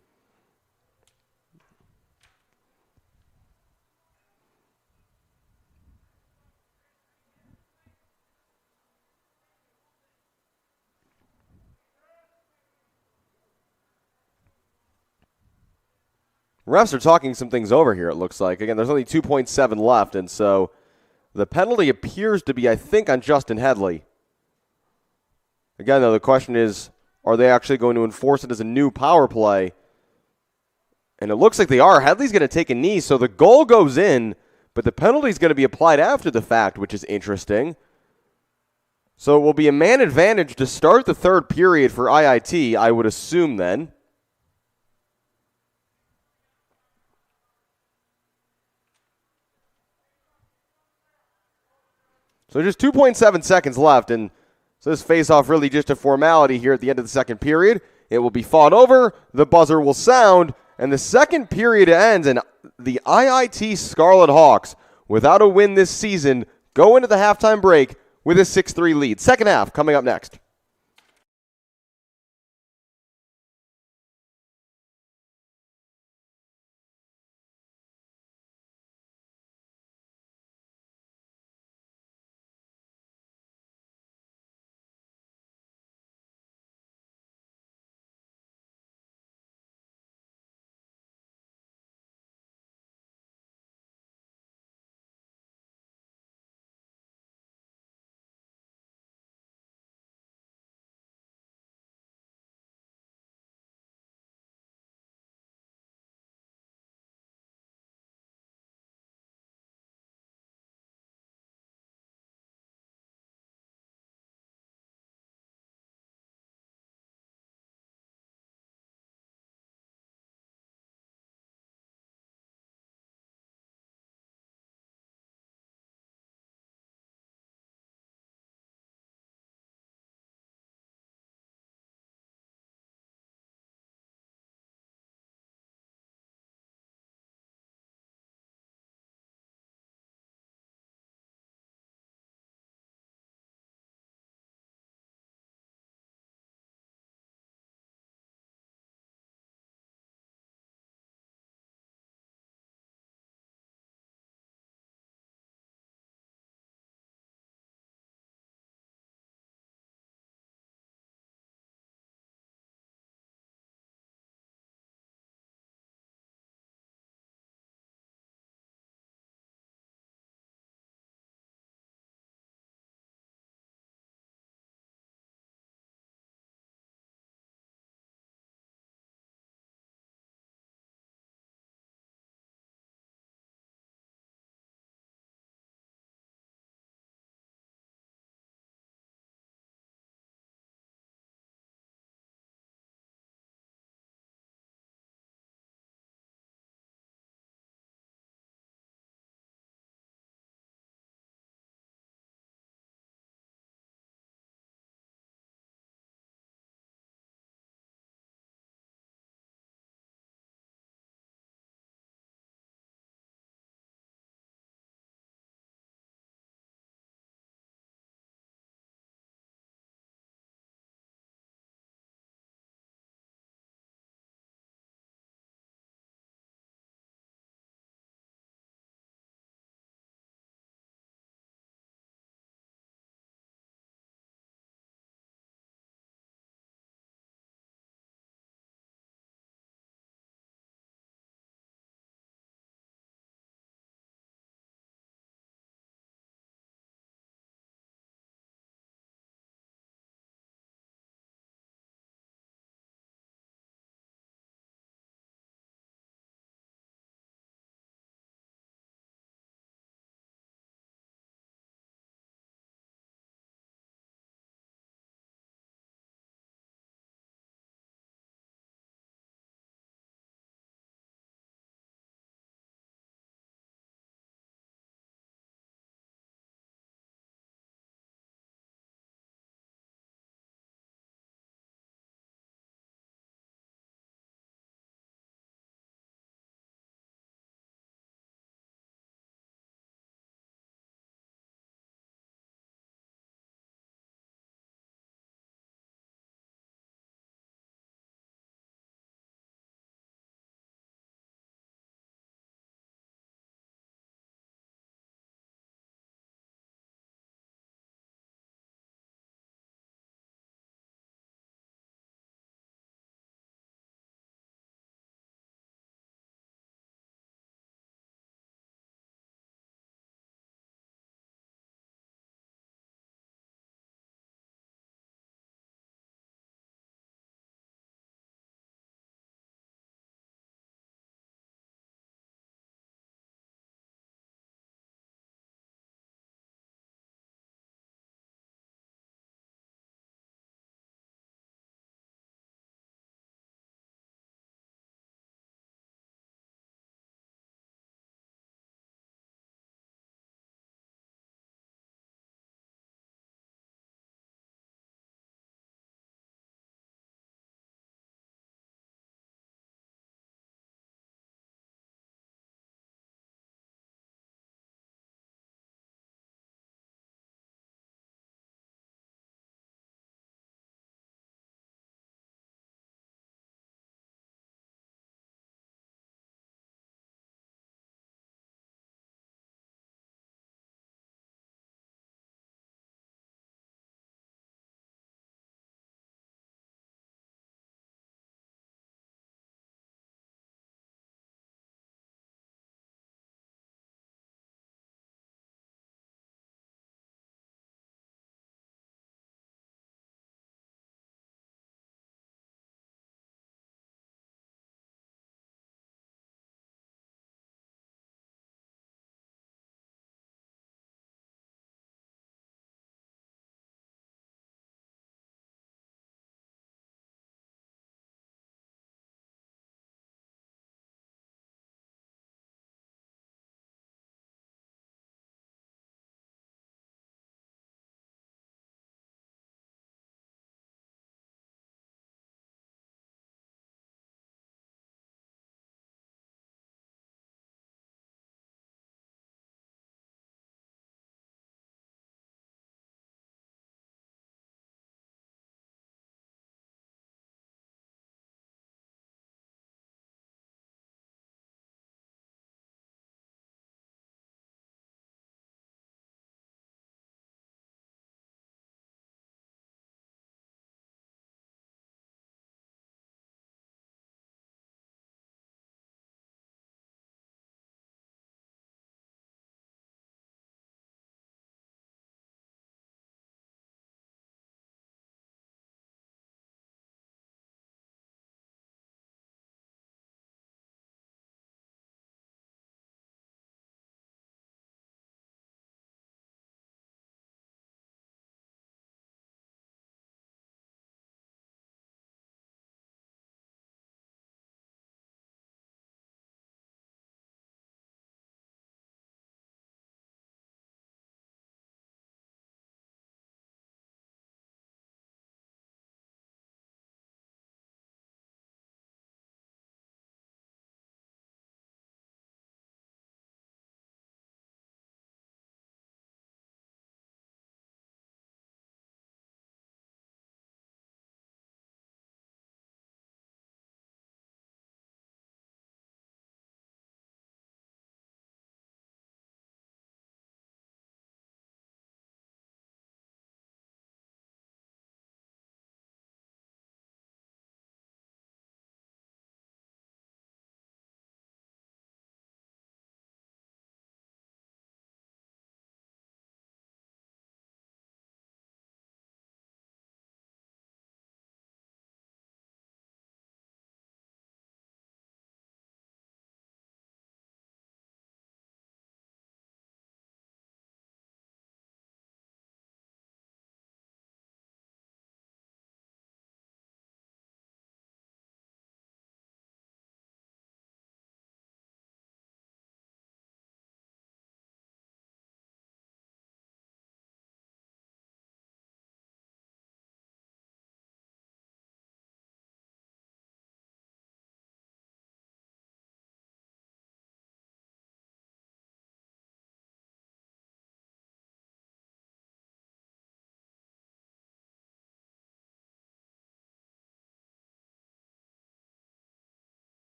S1: Refs are talking some things over here, it looks like. Again, there's only 2.7 left, and so the penalty appears to be, I think, on Justin Headley. Again, though, the question is, are they actually going to enforce it as a new power play? And it looks like they are. Headley's going to take a knee, so the goal goes in, but the penalty is going to be applied after the fact, which is interesting. So it will be a man advantage to start the third period for IIT, I would assume then. So just 2.7 seconds left, and so this face-off really just a formality here at the end of the second period. It will be fought over. The buzzer will sound And the second period ends, and the IIT Scarlet Hawks, without a win this season, go into the halftime break with a 6-3 lead. Second half coming up next.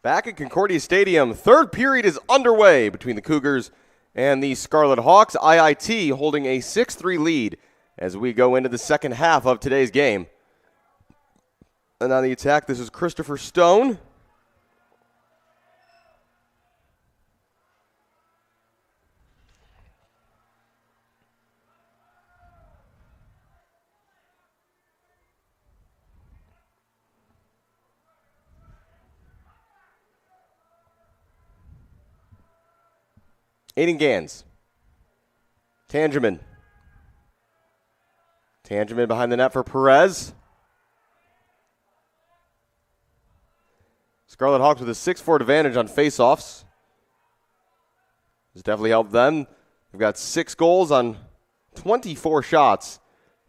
S1: Back at Concordia Stadium, third period is underway between the Cougars and the Scarlet Hawks. IIT holding a 6-3 lead as we go into the second half of today's game. And on the attack, this is Christopher Stone. Aiden Gans. Tangeman. Tangeman behind the net for Perez. Scarlet Hawks with a 6-4 advantage on faceoffs. This definitely helped them. They've got 6 goals on 24 shots.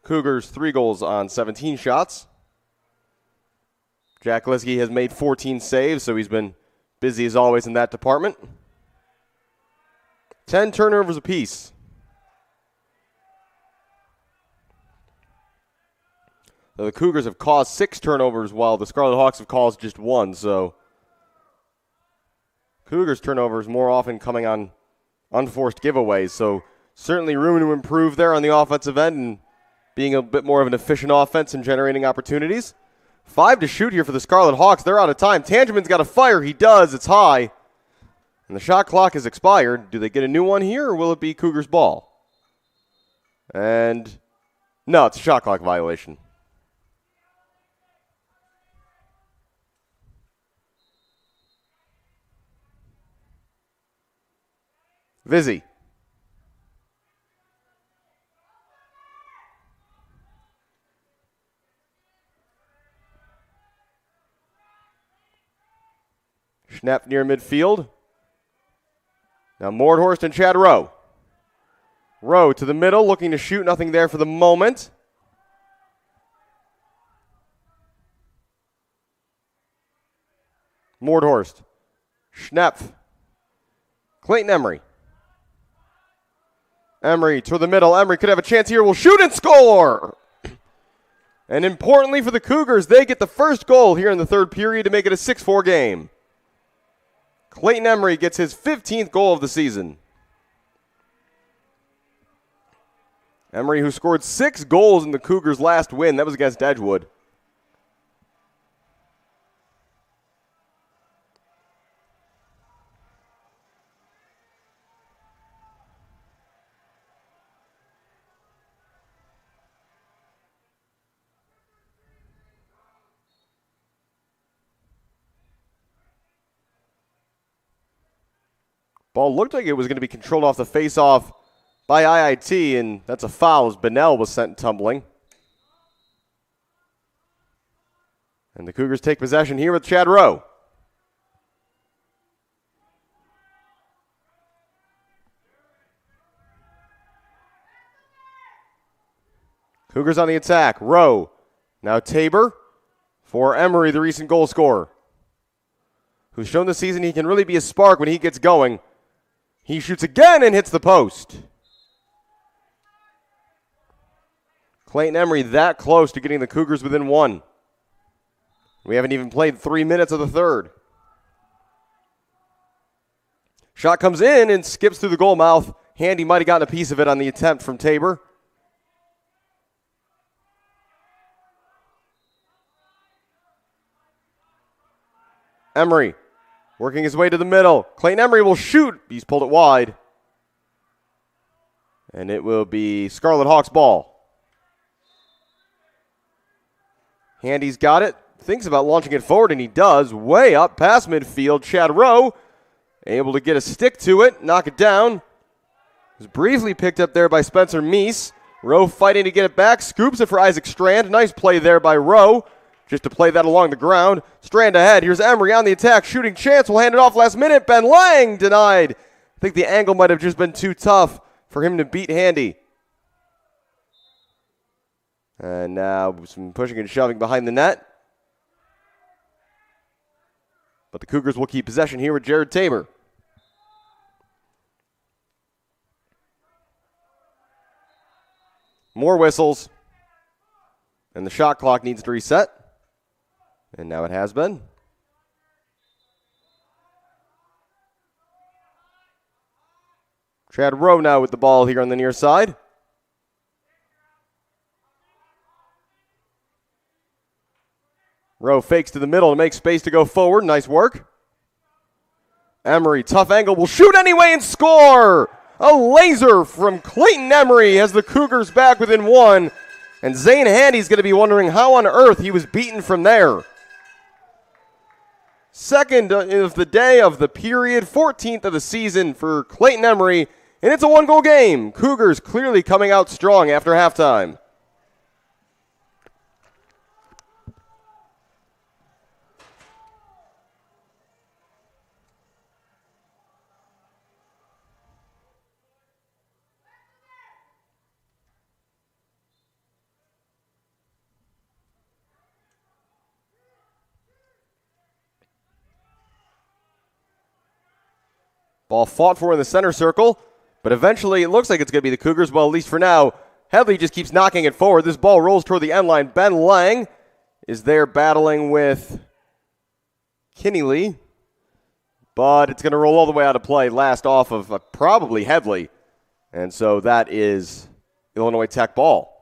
S1: Cougars 3 goals on 17 shots. Jack Liskey has made 14 saves, so he's been busy as always in that department. 10 turnovers apiece. So the Cougars have caused 6 turnovers while the Scarlet Hawks have caused just 1. So Cougars turnovers more often coming on unforced giveaways. So certainly room to improve there on the offensive end and being a bit more of an efficient offense and generating opportunities. 5 to shoot here for the Scarlet Hawks. They're out of time. Tangeman's got a fire. He does. It's high. And the shot clock has expired. Do they get a new one here, or will it be Cougars' ball? And no, it's a shot clock violation. Vizzy. Schneff near midfield. Now Mordhorst and Chad Rowe. Rowe to the middle, looking to shoot. Nothing there for the moment. Mordhorst. Schnepp. Clayton Emery. Emery to the middle. Emery could have a chance here. Will shoot and score! And importantly for the Cougars, they get the first goal here in the third period to make it a 6-4 game. Clayton Emery gets his 15th goal of the season. Emery, who scored 6 goals in the Cougars' last win. That was against Edgewood. Ball looked like it was going to be controlled off the face-off by IIT, and that's a foul as Bennell was sent tumbling. And the Cougars take possession here with Chad Rowe. Cougars on the attack. Rowe. Now Tabor for Emery, the recent goal scorer, who's shown this season he can really be a spark when he gets going. He shoots again and hits the post. Clayton Emery that close to getting the Cougars within 1. We haven't even played 3 minutes of the third. Shot comes in and skips through the goal mouth. Handy might have gotten a piece of it on the attempt from Tabor. Emery working his way to the middle. Clayton Emery will shoot. He's pulled it wide. And it will be Scarlet Hawks ball. Handy's got it. Thinks about launching it forward, and he does. Way up past midfield. Chad Rowe able to get a stick to it, knock it down. It was briefly picked up there by Spencer Meese. Rowe fighting to get it back. Scoops it for Isaac Strand. Nice play there by Rowe. Just to play that along the ground. Strand ahead. Here's Emery on the attack. Shooting chance. Will hand it off last minute. Ben Lang denied. I think the angle might have just been too tough for him to beat Handy. And now some pushing and shoving behind the net. But the Cougars will keep possession here with Jared Tabor. More whistles. And the shot clock needs to reset. And now it has been. Chad Rowe now with the ball here on the near side. Rowe fakes to the middle to make space to go forward. Nice work. Emery, tough angle, will shoot anyway and score! A laser from Clayton Emery has the Cougars back within one. And Zane Handy's going to be wondering how on earth he was beaten from there. Second of the day of the period, 14th of the season for Clayton Emery. And it's a one-goal game. Cougars clearly coming out strong after halftime. Ball fought for in the center circle, but eventually it looks like it's going to be the Cougars. Well, at least for now, Headley just keeps knocking it forward. This ball rolls toward the end line. Ben Lang is there battling with Kinney, but it's going to roll all the way out of play. Last off of probably Headley, and so that is Illinois Tech ball.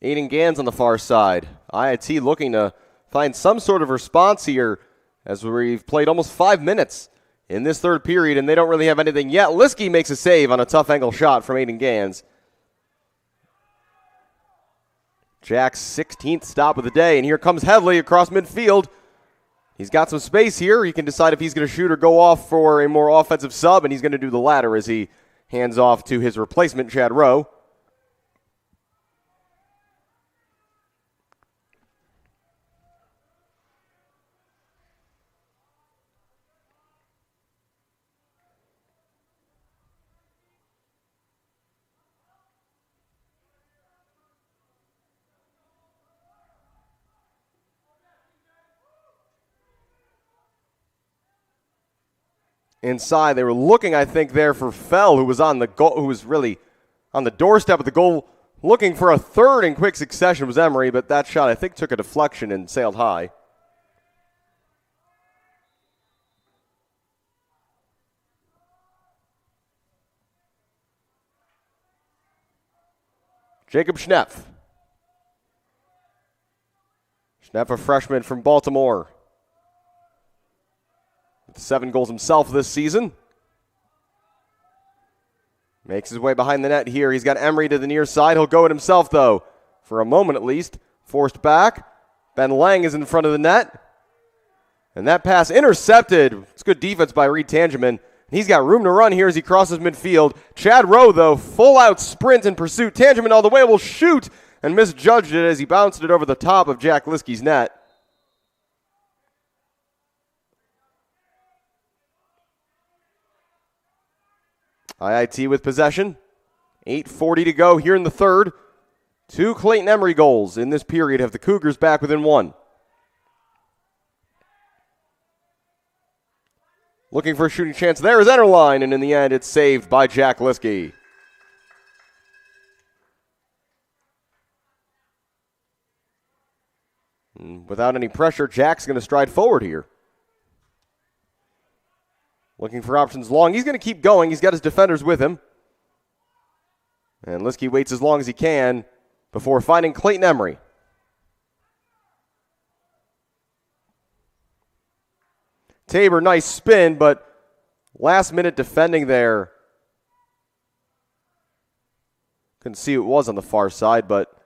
S1: Aiden Gans on the far side. IIT looking to find some sort of response here as we've played almost 5 minutes in this third period, and they don't really have anything yet. Liskey makes a save on a tough angle shot from Aiden Gans. Jack's 16th stop of the day, and here comes Headley across midfield. He's got some space here. He can decide if he's going to shoot or go off for a more offensive sub, and he's going to do the latter as he hands off to his replacement, Chad Rowe. Inside, they were looking, I think, there for Fell, who was on the goal, who was really on the doorstep of the goal, looking for a third in quick succession was Emery, but that shot, I think, took a deflection and sailed high. Jacob Schneff. Schneff, a freshman from Baltimore. With 7 goals himself this season. Makes his way behind the net here. He's got Emery to the near side. He'll go it himself, though, for a moment at least. Forced back. Ben Lang is in front of the net. And that pass intercepted. It's good defense by Reed Tangeman. He's got room to run here as he crosses midfield. Chad Rowe, though, full-out sprint in pursuit. Tangeman all the way will shoot and misjudged it as he bounced it over the top of Jack Liskey's net. IIT with possession. 8:40 to go here in the third. 2 Clayton Emery goals in this period have the Cougars back within 1. Looking for a shooting chance there is Enterline, and in the end it's saved by Jack Liskey. Without any pressure, Jack's going to stride forward here. Looking for options long. He's going to keep going. He's got his defenders with him. And Liskey waits as long as he can before finding Clayton Emery. Tabor, nice spin, but last minute defending there. Couldn't see who it was on the far side, but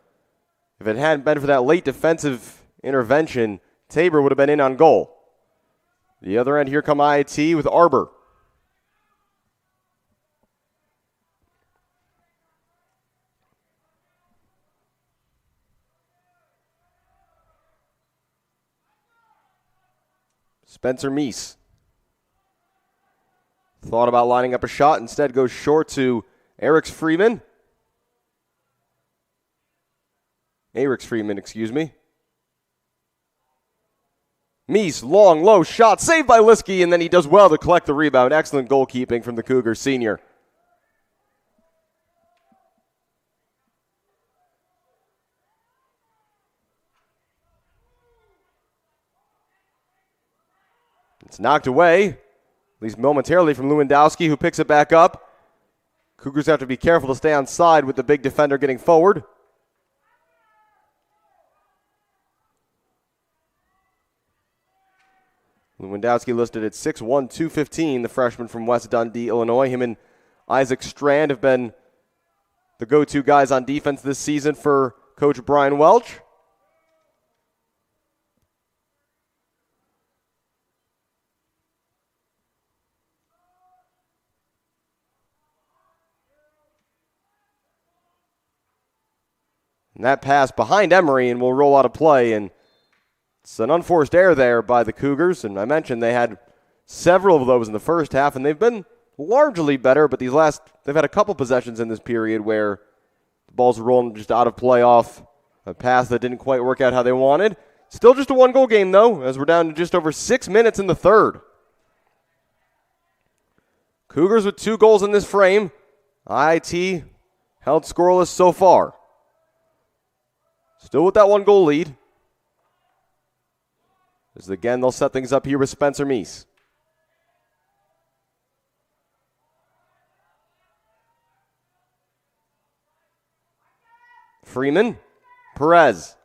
S1: if it hadn't been for that late defensive intervention, Tabor would have been in on goal. The other end, here come IIT with Arbor. Spencer Meese. Thought about lining up a shot, instead goes short to Eric Freeman. excuse me. Meese, long, low shot, saved by Liskey, and then he does well to collect the rebound. Excellent goalkeeping from the Cougars senior. It's knocked away, at least momentarily, from Lewandowski, who picks it back up. Cougars have to be careful to stay on side with the big defender getting forward. Lewandowski listed at 6'1", 215, the freshman from West Dundee, Illinois. Him and Isaac Strand have been the go-to guys on defense this season for Coach Brian Welch. And that pass behind Emery and will roll out of play. And it's an unforced error there by the Cougars. And I mentioned they had several of those in the first half, and they've been largely better, but they've had a couple possessions in this period where the ball's rolling just out of play off a pass that didn't quite work out how they wanted. Still just a one-goal game, though, as we're down to just over 6 minutes in the third. Cougars with 2 goals in this frame. IIT held scoreless so far. Still with that 1-goal lead. As again, they'll set things up here with Spencer Meese. Freeman, Perez.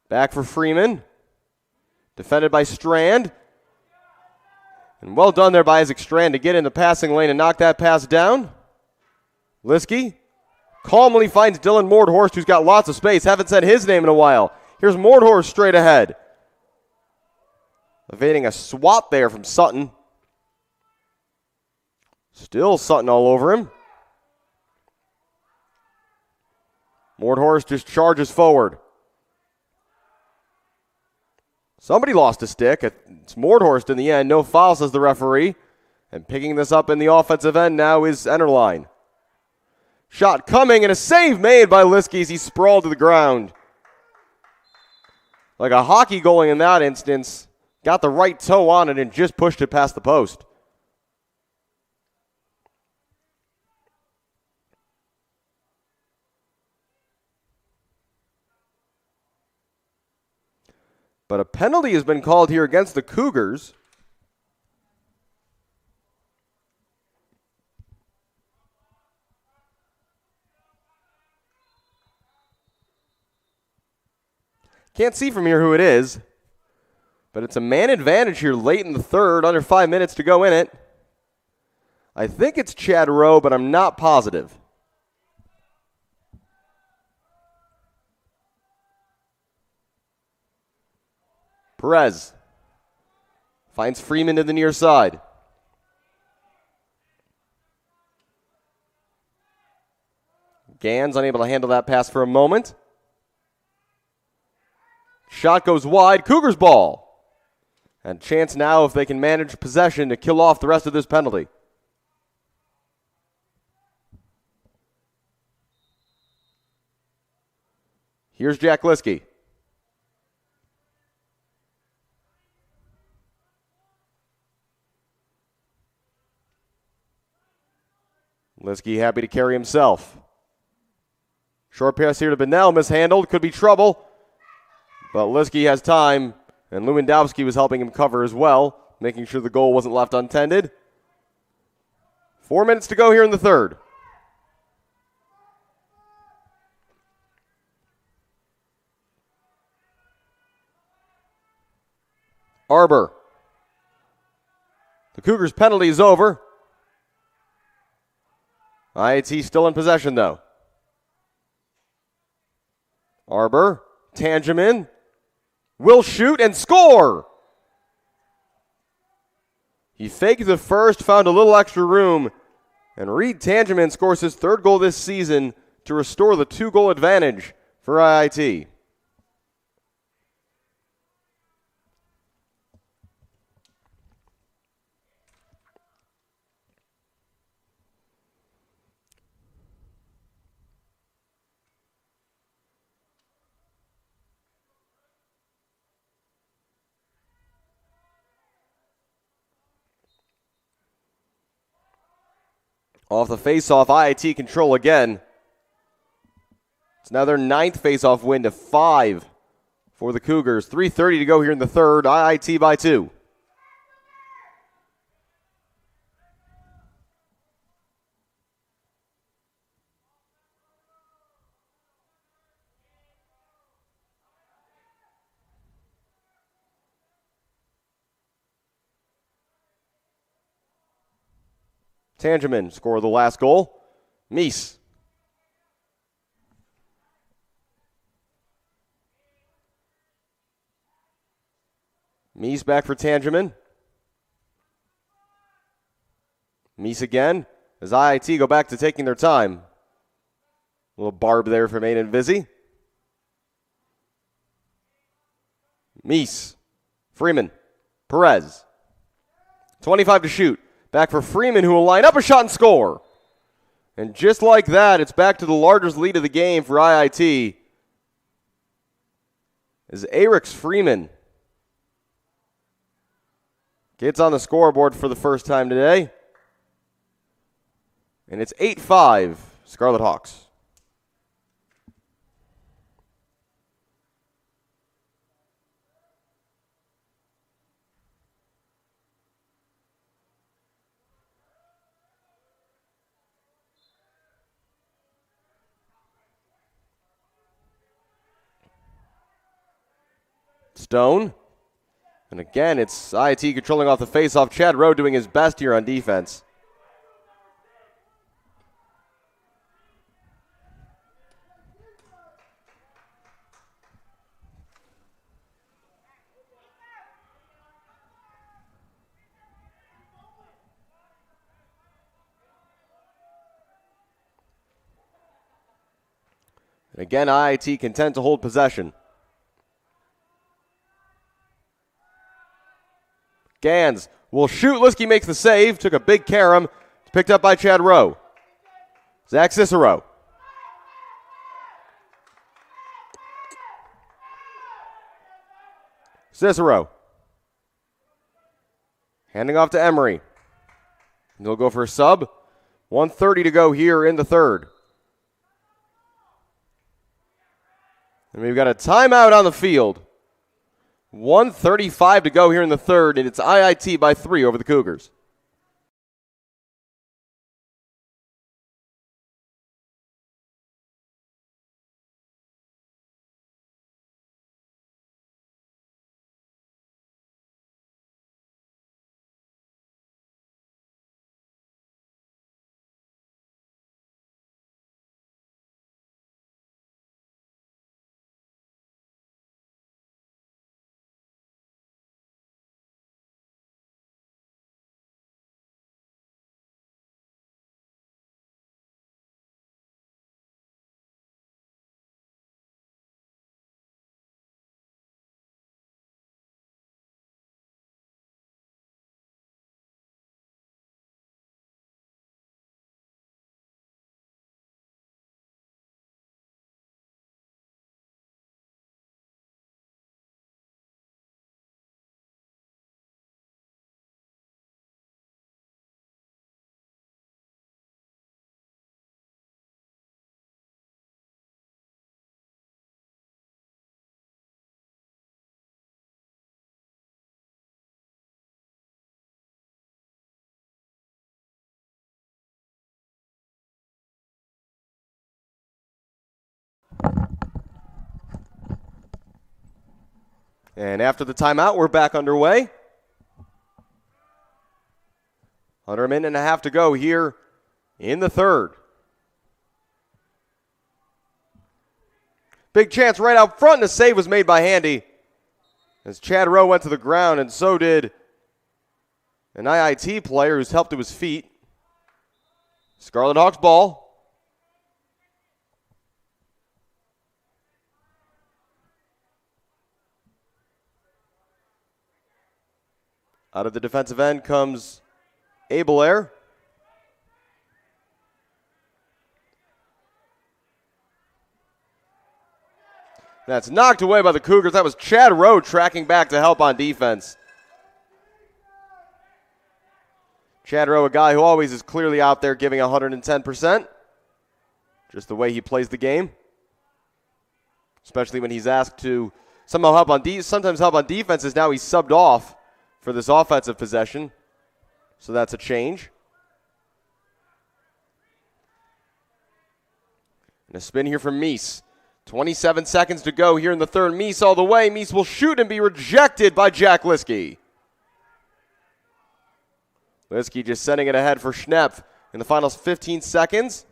S1: Back for Freeman. Defended by Strand. And well done there by Isaac Strand to get in the passing lane and knock that pass down. Liskey calmly finds Dylan Mordhorst, who's got lots of space. Haven't said his name in a while. Here's Mordhorst straight ahead. Evading a swat there from Sutton. Still Sutton all over him. Mordhorst just charges forward. Somebody lost a stick. It's Mordhorst in the end. No foul, says the referee. And picking this up in the offensive end now is Enterline. Shot coming and a save made by Liskey as he sprawled to the ground. Like a hockey goalie in that instance. Got the right toe on it and just pushed it past the post. But a penalty has been called here against the Cougars. Can't see from here who it is, but it's a man advantage here late in the third, under 5 minutes to go in it. I think it's Chad Rowe, but I'm not positive. Perez finds Freeman to the near side. Gans unable to handle that pass for a moment. Shot goes wide. Cougars ball. And chance now, if they can manage possession, to kill off the rest of this penalty. Here's Jack Liskey. Liskey happy to carry himself. Short pass here to Bennell, mishandled, could be trouble. But Liskey has time, and Lewandowski was helping him cover as well, making sure the goal wasn't left untended. 4 minutes to go here in the third. Arbor. The Cougars' penalty is over. IIT still in possession, though. Arbor, Tangeman, will shoot and score. He faked the first, found a little extra room, and Reed Tangeman scores his 3rd goal this season to restore the 2-goal advantage for IIT. Off the faceoff, IIT control again. It's now their 9th faceoff win to 5 for the Cougars. 3:30 to go here in the third. IIT by 2. Tangeman scored the last goal. Meese. Meese back for Tangeman. Meese again as IIT go back to taking their time. A little barb there for Maine and Vizzy. Meese. Freeman. Perez. 25 to shoot. Back for Freeman, who will line up a shot and score. And just like that, it's back to the largest lead of the game for IIT. As Eric's Freeman gets on the scoreboard for the first time today. And it's 8-5, Scarlet Hawks. Stone. And again, it's IIT controlling off the faceoff. Chad Rowe doing his best here on defense. And again, IIT content to hold possession. Gans will shoot. Liskey makes the save. Took a big carom. It's picked up by Chad Rowe. Zach Cicero. Cicero. Handing off to Emery. They'll go for a sub. 1:30 to go here in the third. And we've got a timeout on the field. 1:35 to go here in the third, and it's IIT by 3 over the Cougars. And after the timeout, we're back underway. Under a minute and a half to go here in the third. Big chance right out front, and the save was made by Handy. As Chad Rowe went to the ground, and so did an IIT player who's helped to his feet. Scarlet Hawks ball. Out of the defensive end comes Abelair. That's knocked away by the Cougars. That was Chad Rowe tracking back to help on defense. Chad Rowe, a guy who always is clearly out there giving 110%. Just the way he plays the game. Especially when he's asked to sometimes help on defenses. Now he's subbed off for this offensive possession. So that's a change. And a spin here from Meese. 27 seconds to go here in the third. Meese all the way. Meese will shoot and be rejected by Jack Liskey. Liskey just sending it ahead for Schneff in the final 15 seconds.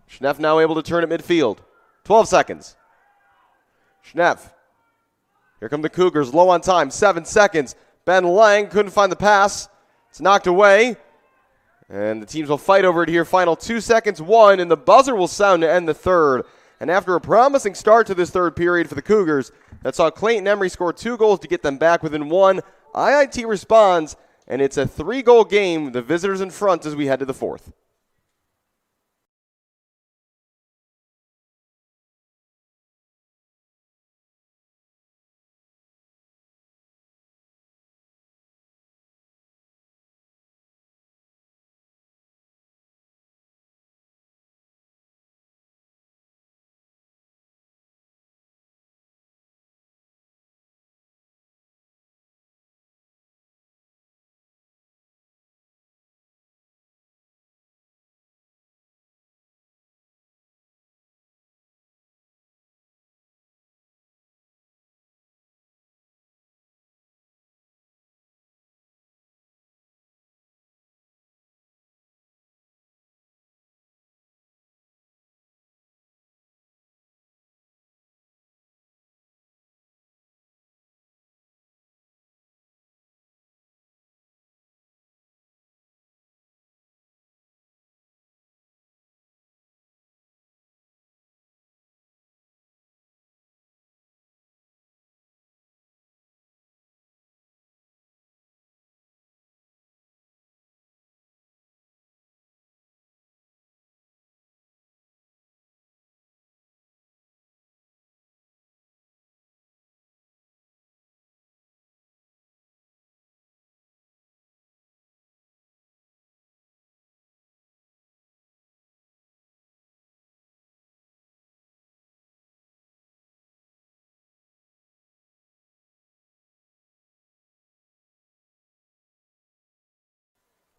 S1: Schneff now able to turn at midfield. 12 seconds. Schneff. Here come the Cougars, low on time, 7 seconds. Ben Lang couldn't find the pass. It's knocked away. And the teams will fight over it here. Final 2 seconds, 1, and the buzzer will sound to end the third. And after a promising start to this third period for the Cougars that saw Clayton Emery score 2 goals to get them back within 1, IIT responds, and it's a 3-goal game. The visitors in front as we head to the fourth.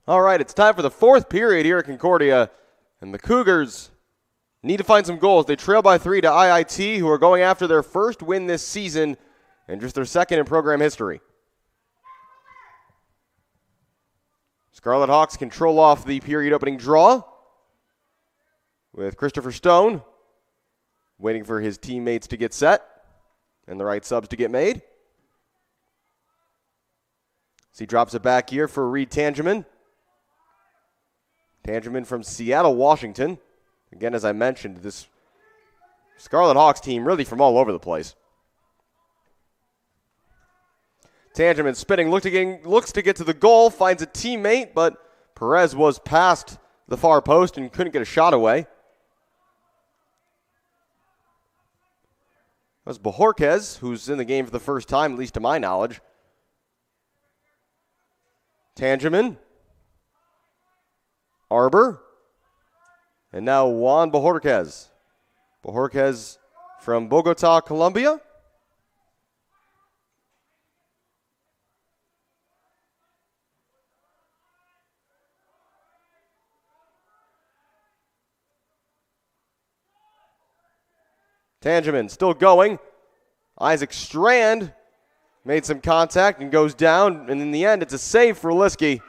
S1: All right, it's time for the fourth period here at Concordia, and the Cougars need to find some goals. They trail by 3 to IIT, who are going after their first win this season and just their second in program history. Scarlet Hawks control off the period opening draw with Christopher Stone waiting for his teammates to get set and the right subs to get made. So he drops it back here for Reed Tangeman. Tangeman from Seattle, Washington. Again, as I mentioned, this Scarlet Hawks team really from all over the place. Tangeman spinning, looks to get to the goal, finds a teammate, but Perez was past the far post and couldn't get a shot away. That was Bojorquez, who's in the game for the first time, at least to my knowledge. Tangeman. Arbor. And now Juan Bojorquez. Bojorquez from Bogota, Colombia. Tangeman still going. Isaac Strand made some contact and goes down. And in the end, it's a save for Liskey.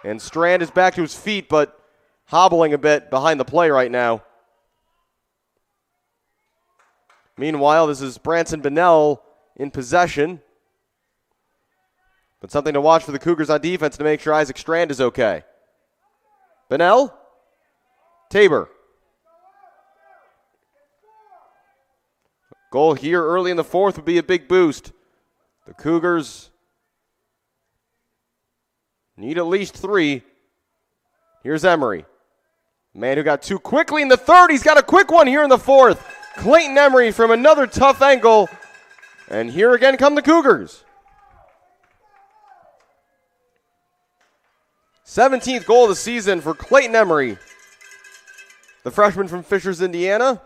S1: And Strand is back to his feet, but hobbling a bit behind the play right now. Meanwhile, this is Branson Bennell in possession. But something to watch for the Cougars on defense to make sure Isaac Strand is okay. Bennell. Tabor. Goal here early in the fourth would be a big boost. The Cougars need at least 3. Here's Emery. Man who got 2 quickly in the third. He's got a quick one here in the fourth. Clayton Emery from another tough angle. And here again come the Cougars. 17th goal of the season for Clayton Emery, the freshman from Fishers, Indiana.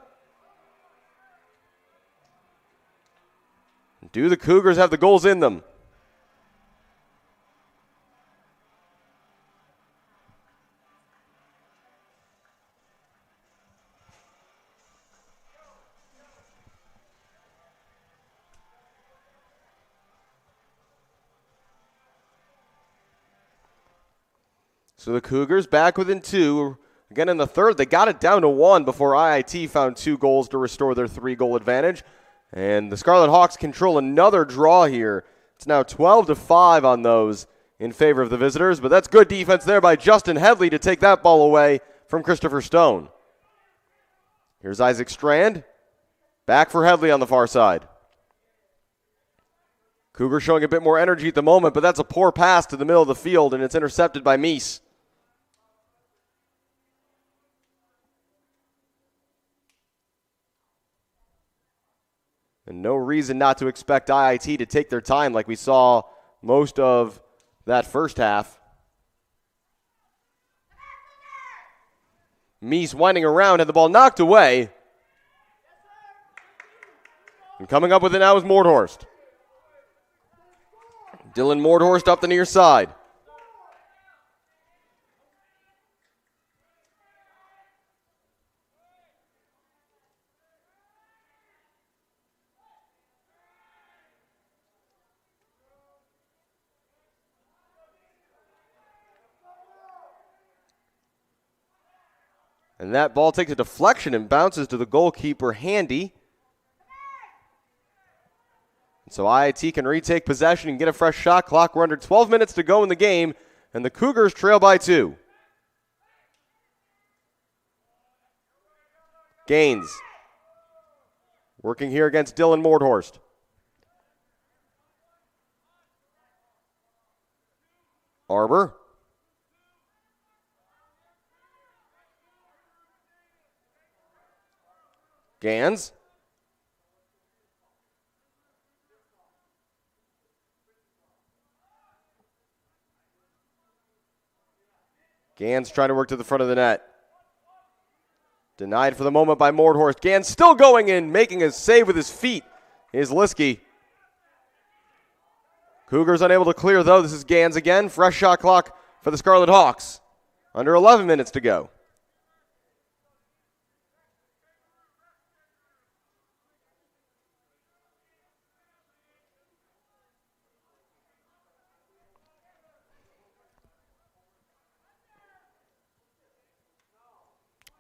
S1: Do the Cougars have the goals in them? So the Cougars back within 2. Again in the third, they got it down to 1 before IIT found 2 goals to restore their 3-goal advantage. And the Scarlet Hawks control another draw here. It's now 12-5 on those in favor of the visitors. But that's good defense there by Justin Headley to take that ball away from Christopher Stone. Here's Isaac Strand. Back for Headley on the far side. Cougars showing a bit more energy at the moment, but that's a poor pass to the middle of the field, and it's intercepted by Meese. And no reason not to expect IIT to take their time like we saw most of that first half. Meese winding around, had the ball knocked away. And coming up with it now is Mordhorst. Dylan Mordhorst up the near side. And that ball takes a deflection and bounces to the goalkeeper, Handy. And so IIT can retake possession and get a fresh shot clock. We're under 12 minutes to go in the game, and the Cougars trail by 2. Gaines working here against Dylan Mordhorst. Arbor. Gans. Gans trying to work to the front of the net. Denied for the moment by Mordhorst. Gans still going in, making a save with his feet is Liskey. Cougars unable to clear, though. This is Gans again. Fresh shot clock for the Scarlet Hawks. Under 11 minutes to go.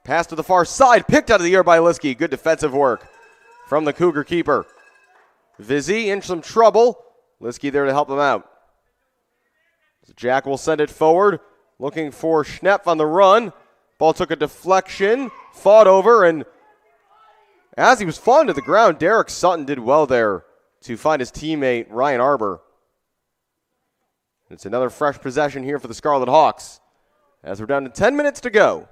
S1: Pass to the far side, picked out of the air by Liskey. Good defensive work from the Cougar keeper. Vizzy in some trouble. Liskey there to help him out. Jack will send it forward, looking for Schnepp on the run. Ball took a deflection, fought over, and as he was falling to the ground, Derek Sutton did well there to find his teammate, Ryan Arbor. It's another fresh possession here for the Scarlet Hawks as we're down to 10 minutes to go.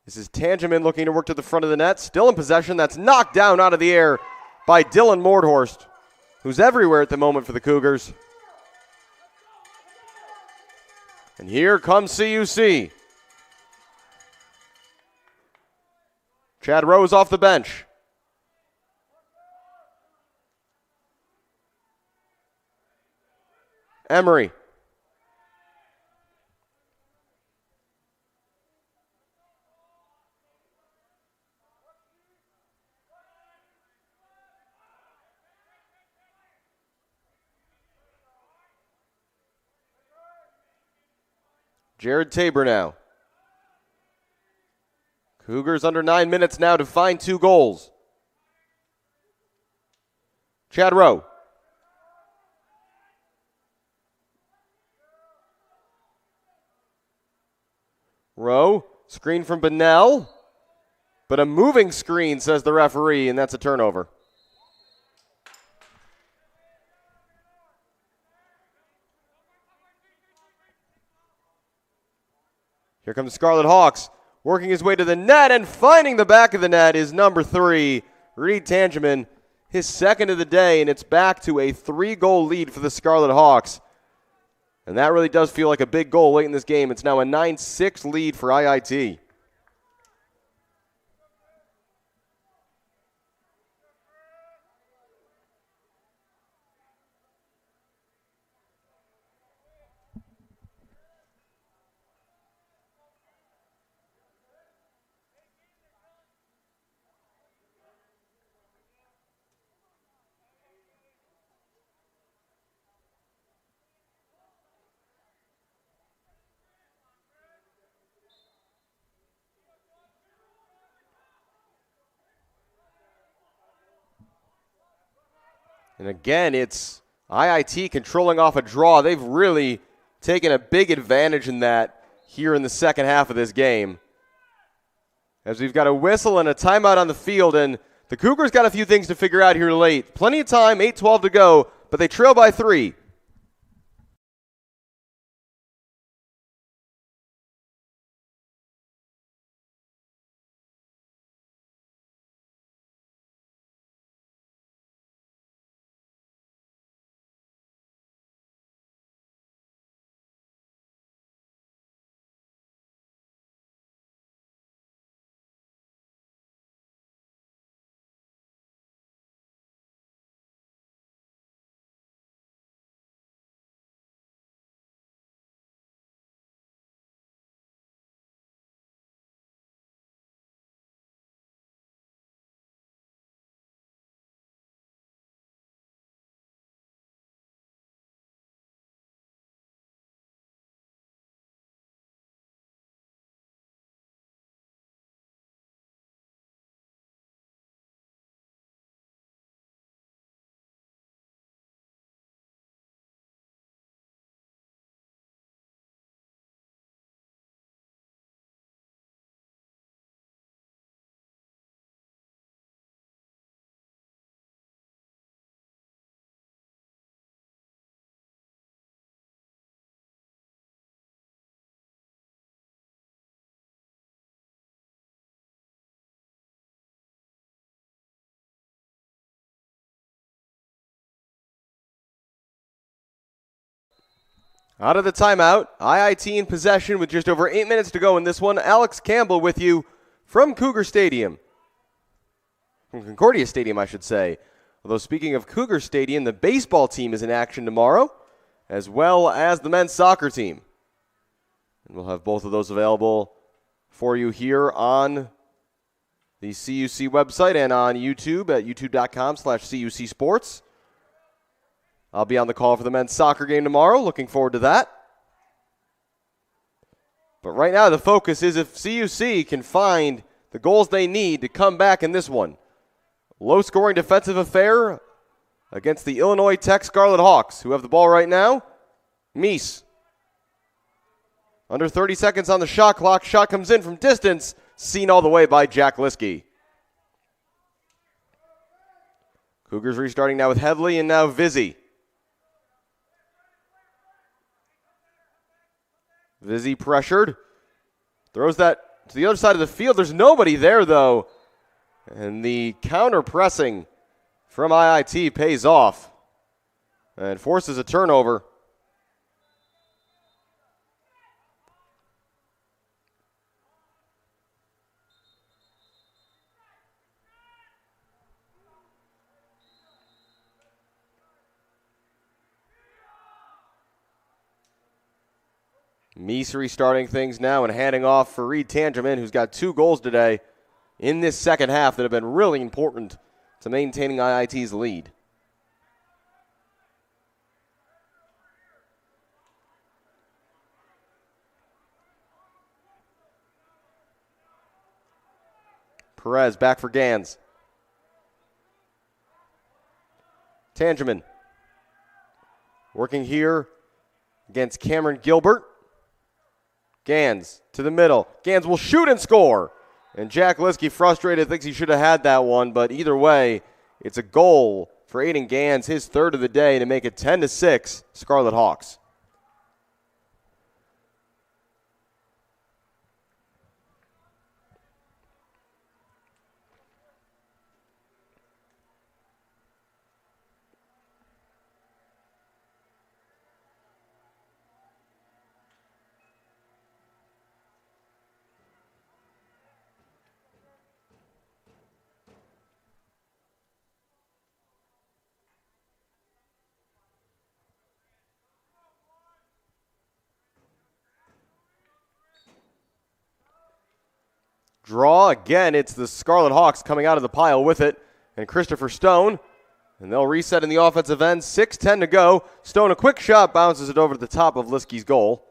S1: This is Tangeman looking to work to the front of the net. Still in possession. That's knocked down out of the air by Dylan Mordhorst, who's everywhere at the moment for the Cougars. And here comes CUC. Chad Rose off the bench. Emery. Jared Tabor now. Cougars under 9 minutes now to find 2 goals. Chad Rowe. Rowe, screen from Bunnell, but a moving screen, says the referee, and that's a turnover. Here comes Scarlet Hawks, working his way to the net and finding the back of the net is number 3, Reed Tangeman, his second of the day, and it's back to a 3-goal lead for the Scarlet Hawks. And that really does feel like a big goal late in this game. It's now a 9-6 lead for IIT. And again, it's IIT controlling off a draw. They've really taken a big advantage in that here in the second half of this game. As we've got a whistle and a timeout on the field, and the Cougars got a few things to figure out here late. Plenty of time, 8:12 to go, but they trail by 3. Out of the timeout, IIT in possession with just over 8 minutes to go in this one. Alex Campbell with you from Cougar Stadium. From Concordia Stadium, I should say. Although speaking of Cougar Stadium, the baseball team is in action tomorrow, as well as the men's soccer team. And we'll have both of those available for you here on the CUC website and on YouTube at youtube.com/CUC Sports. I'll be on the call for the men's soccer game tomorrow. Looking forward to that. But right now the focus is if CUC can find the goals they need to come back in this one. Low-scoring defensive affair against the Illinois Tech Scarlet Hawks, who have the ball right now. Meese. Under 30 seconds on the shot clock. Shot comes in from distance. Seen all the way by Jack Liskey. Cougars restarting now with Headley and now Vizzy. Vizzy pressured. Throws that to the other side of the field. There's nobody there, though. And the counter-pressing from IIT pays off and forces a turnover. Meese restarting things now and handing off for Reed Tangeman, who's got 2 goals today in this second half that have been really important to maintaining IIT's lead. Perez back for Gans. Tangeman working here against Cameron Gilbert. Gans to the middle. Gans will shoot and score. And Jack Liskey, frustrated, thinks he should have had that one. But either way, it's a goal for Aiden Gans, his third of the day, to make it 10-6 Scarlet Hawks. draw. Again, it's the Scarlet Hawks coming out of the pile with it, and Christopher Stone. And they'll reset in the offensive end. 6:10 to go. Stone, a quick shot, bounces it over to the top of Liskey's goal.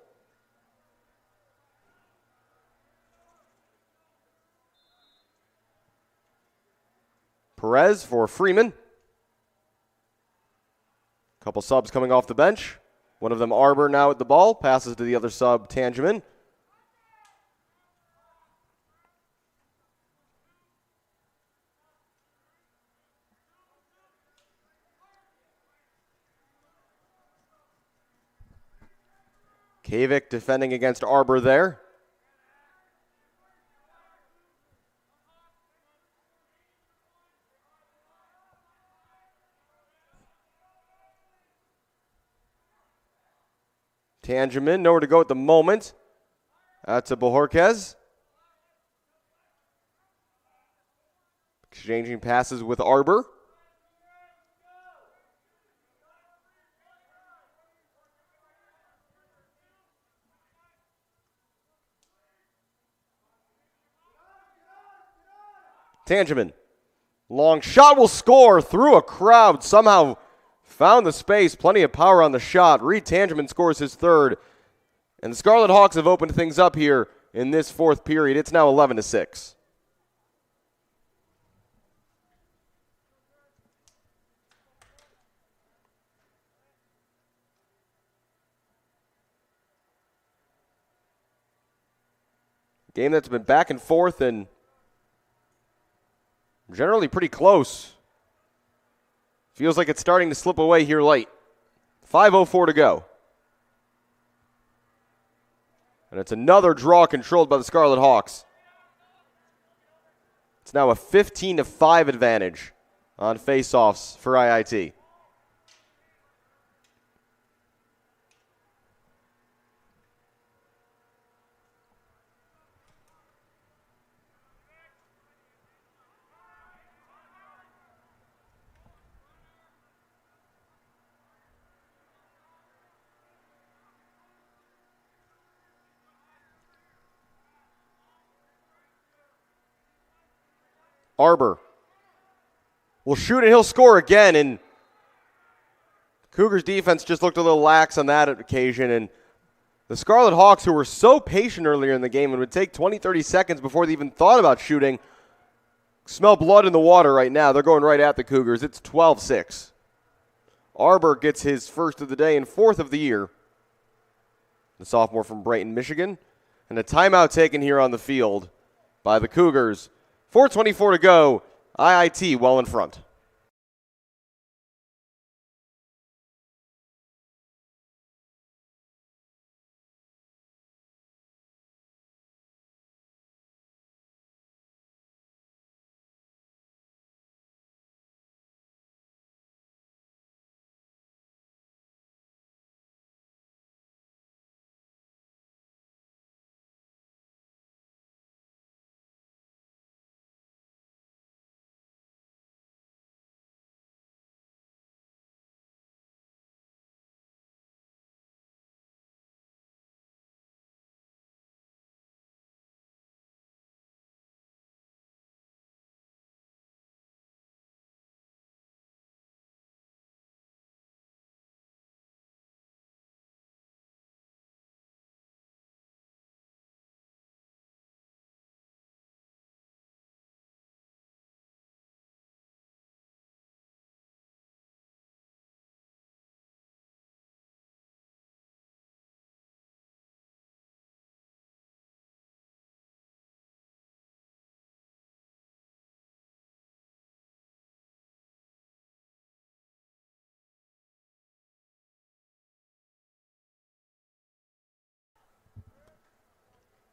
S1: Perez for Freeman. Couple subs coming off the bench. One of them, Arbor, now at the ball. Passes to the other sub, Tangeman. Kavik defending against Arbor there. Tangeman, nowhere to go at the moment. Out to Bojorquez. Exchanging passes with Arbor. Tangeman. Long shot will score through a crowd. Somehow found the space. Plenty of power on the shot. Reed Tangeman scores his third. And the Scarlet Hawks have opened things up here in this fourth period. It's now 11-6. Game that's been back and forth and generally pretty close. Feels like it's starting to slip away here late. 5:04 to go. And it's another draw controlled by the Scarlet Hawks. It's now a 15-5 advantage on faceoffs for IIT. Arbor will shoot and he'll score again, and Cougars defense just looked a little lax on that occasion, and the Scarlet Hawks, who were so patient earlier in the game and would take 20, 30 seconds before they even thought about shooting, smell blood in the water right now. They're going right at the Cougars. It's 12-6. Arbor gets his first of the day and fourth of the year. The sophomore from Brighton, Michigan. And a timeout taken here on the field by the Cougars. 4:24 to go. IIT well in front.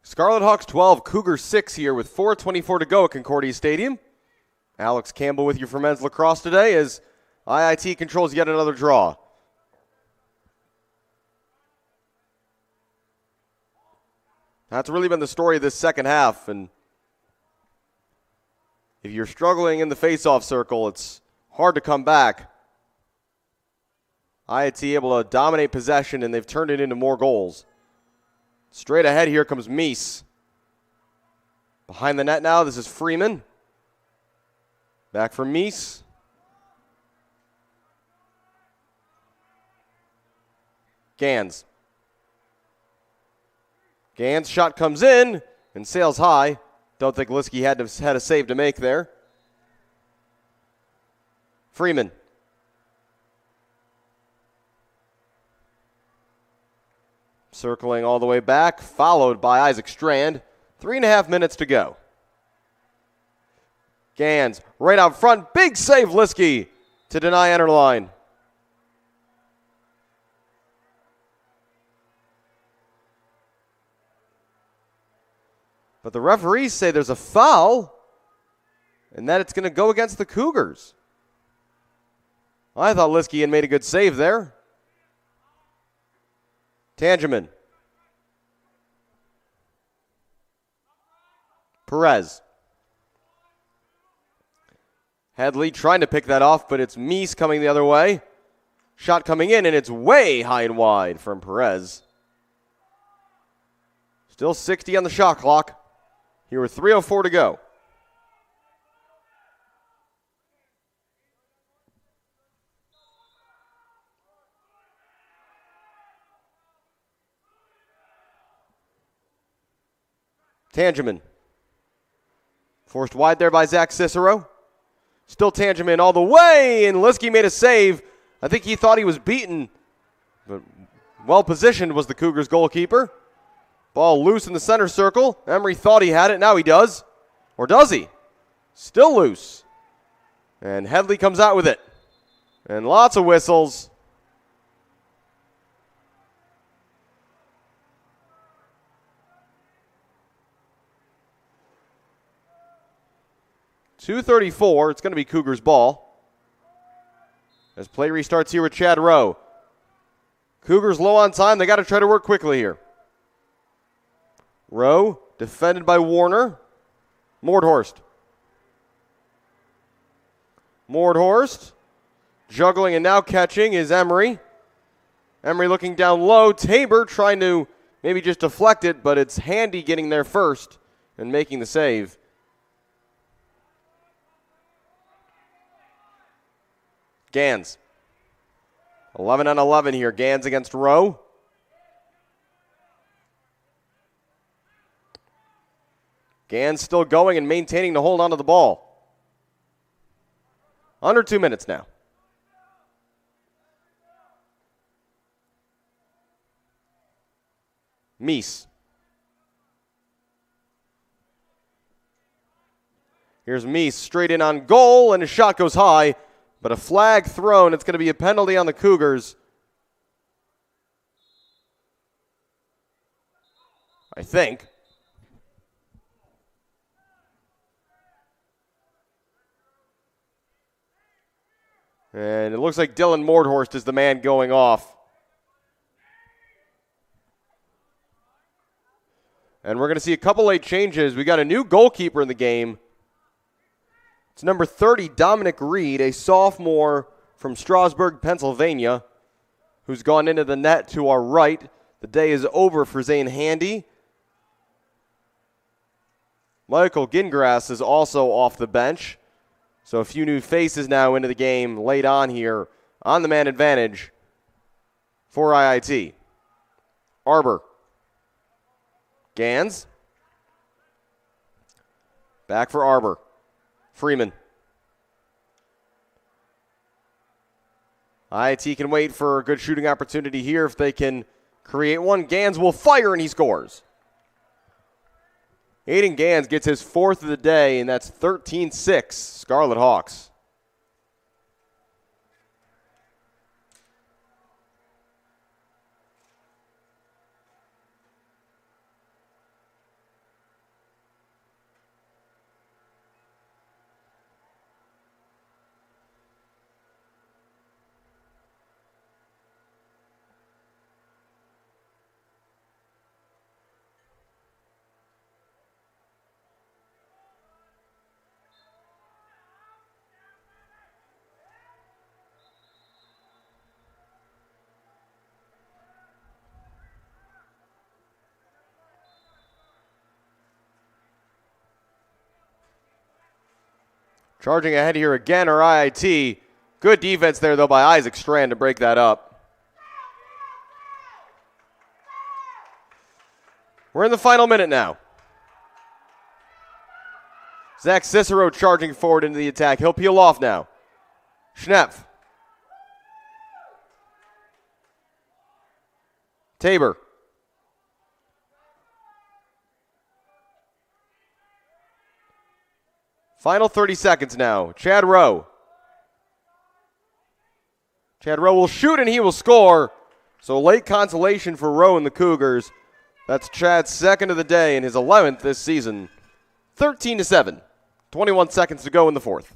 S1: Scarlet Hawks 12, Cougars 6 here with 4:24 to go at Concordia Stadium. Alex Campbell with you for men's lacrosse today as IIT controls yet another draw. That's really been the story of this second half, and if you're struggling in the face-off circle, it's hard to come back. IIT able to dominate possession, and they've turned it into more goals. Straight ahead here comes Meese. Behind the net now, this is Freeman. Back for Mies. Gans. Gans' shot comes in and sails high. Don't think Liskey had a save to make there. Freeman. Circling all the way back, followed by Isaac Strand. 3.5 minutes to go. Gans right out front. Big save, Liskey, to deny enter line. But the referees say there's a foul and that it's going to go against the Cougars. I thought Liskey had made a good save there. Tangeman. Perez. Headley trying to pick that off, but it's Mies coming the other way. Shot coming in, and it's way high and wide from Perez. Still 60 on the shot clock. Here with 3:04 to go. Tangeman. Forced wide there by Zach Cicero. Still Tangeman all the way, and Liskey made a save. I think he thought he was beaten, but well-positioned was the Cougars goalkeeper. Ball loose in the center circle. Emery thought he had it. Now he does. Or does he? Still loose. And Headley comes out with it. And lots of whistles. .234. It's going to be Cougars' ball. As play restarts here with Chad Rowe. Cougars low on time. They got to try to work quickly here. Rowe, defended by Warner. Mordhorst. Mordhorst. Juggling and now catching is Emery. Emery looking down low. Tabor trying to maybe just deflect it, but it's Handy getting there first and making the save. Gans. 11 on 11 here. Gans against Rowe. Gans still going and maintaining the hold onto the ball. Under 2 minutes now. Mies. Here's Mies straight in on goal, and his shot goes high, but a flag thrown. It's going to be a penalty on the Cougars. I think. And it looks like Dylan Mordhorst is the man going off. And we're going to see a couple late changes. We got a new goalkeeper in the game. It's number 30, Dominic Reed, a sophomore from Strasburg, Pennsylvania, who's gone into the net to our right. The day is over for Zane Handy. Michael Gingras is also off the bench. So a few new faces now into the game late on here on the man advantage for IIT. Arbor. Gans. Back for Arbor. Freeman. IIT can wait for a good shooting opportunity here if they can create one. Gans will fire and he scores. Aiden Gans gets his fourth of the day, and that's 13-6 Scarlet Hawks. Charging ahead here again are IIT. Good defense there, though, by Isaac Strand to break that up. We're in the final minute now. Zach Cicero charging forward into the attack. He'll peel off now. Schneff. Tabor. Final 30 seconds now. Chad Rowe. Chad Rowe will shoot and he will score. So late consolation for Rowe and the Cougars. That's Chad's second of the day and his 11th this season. 13-7. 21 seconds to go in the fourth.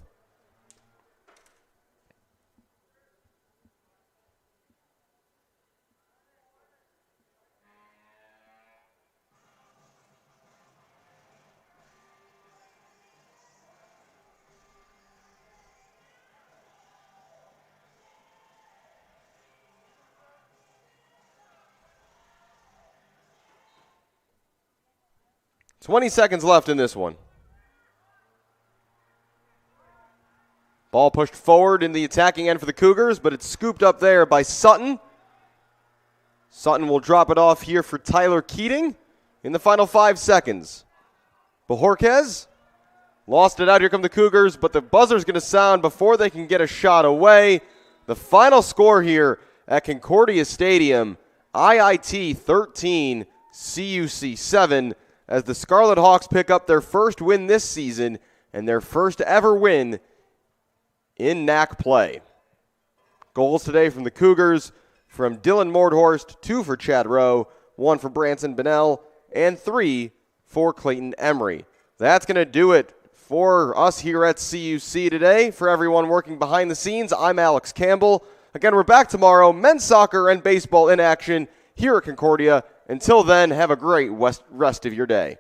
S1: $20 seconds left in this one. Ball pushed forward in the attacking end for the Cougars, but it's scooped up there by Sutton. Sutton will drop it off here for Tyler Keating in the final 5 seconds. Bajorquez lost it out. Here come the Cougars, but the buzzer's going to sound before they can get a shot away. The final score here at Concordia Stadium, IIT 13, CUC 7, as the Scarlet Hawks pick up their first win this season and their first ever win in NAC play. Goals today from the Cougars, from Dylan Mordhorst, 2 for Chad Rowe, 1 for Branson Bennell, and 3 for Clayton Emery. That's going to do it for us here at CUC today. For everyone working behind the scenes, I'm Alex Campbell. Again, we're back tomorrow, men's soccer and baseball in action here at Concordia. Until then, have a great rest of your day.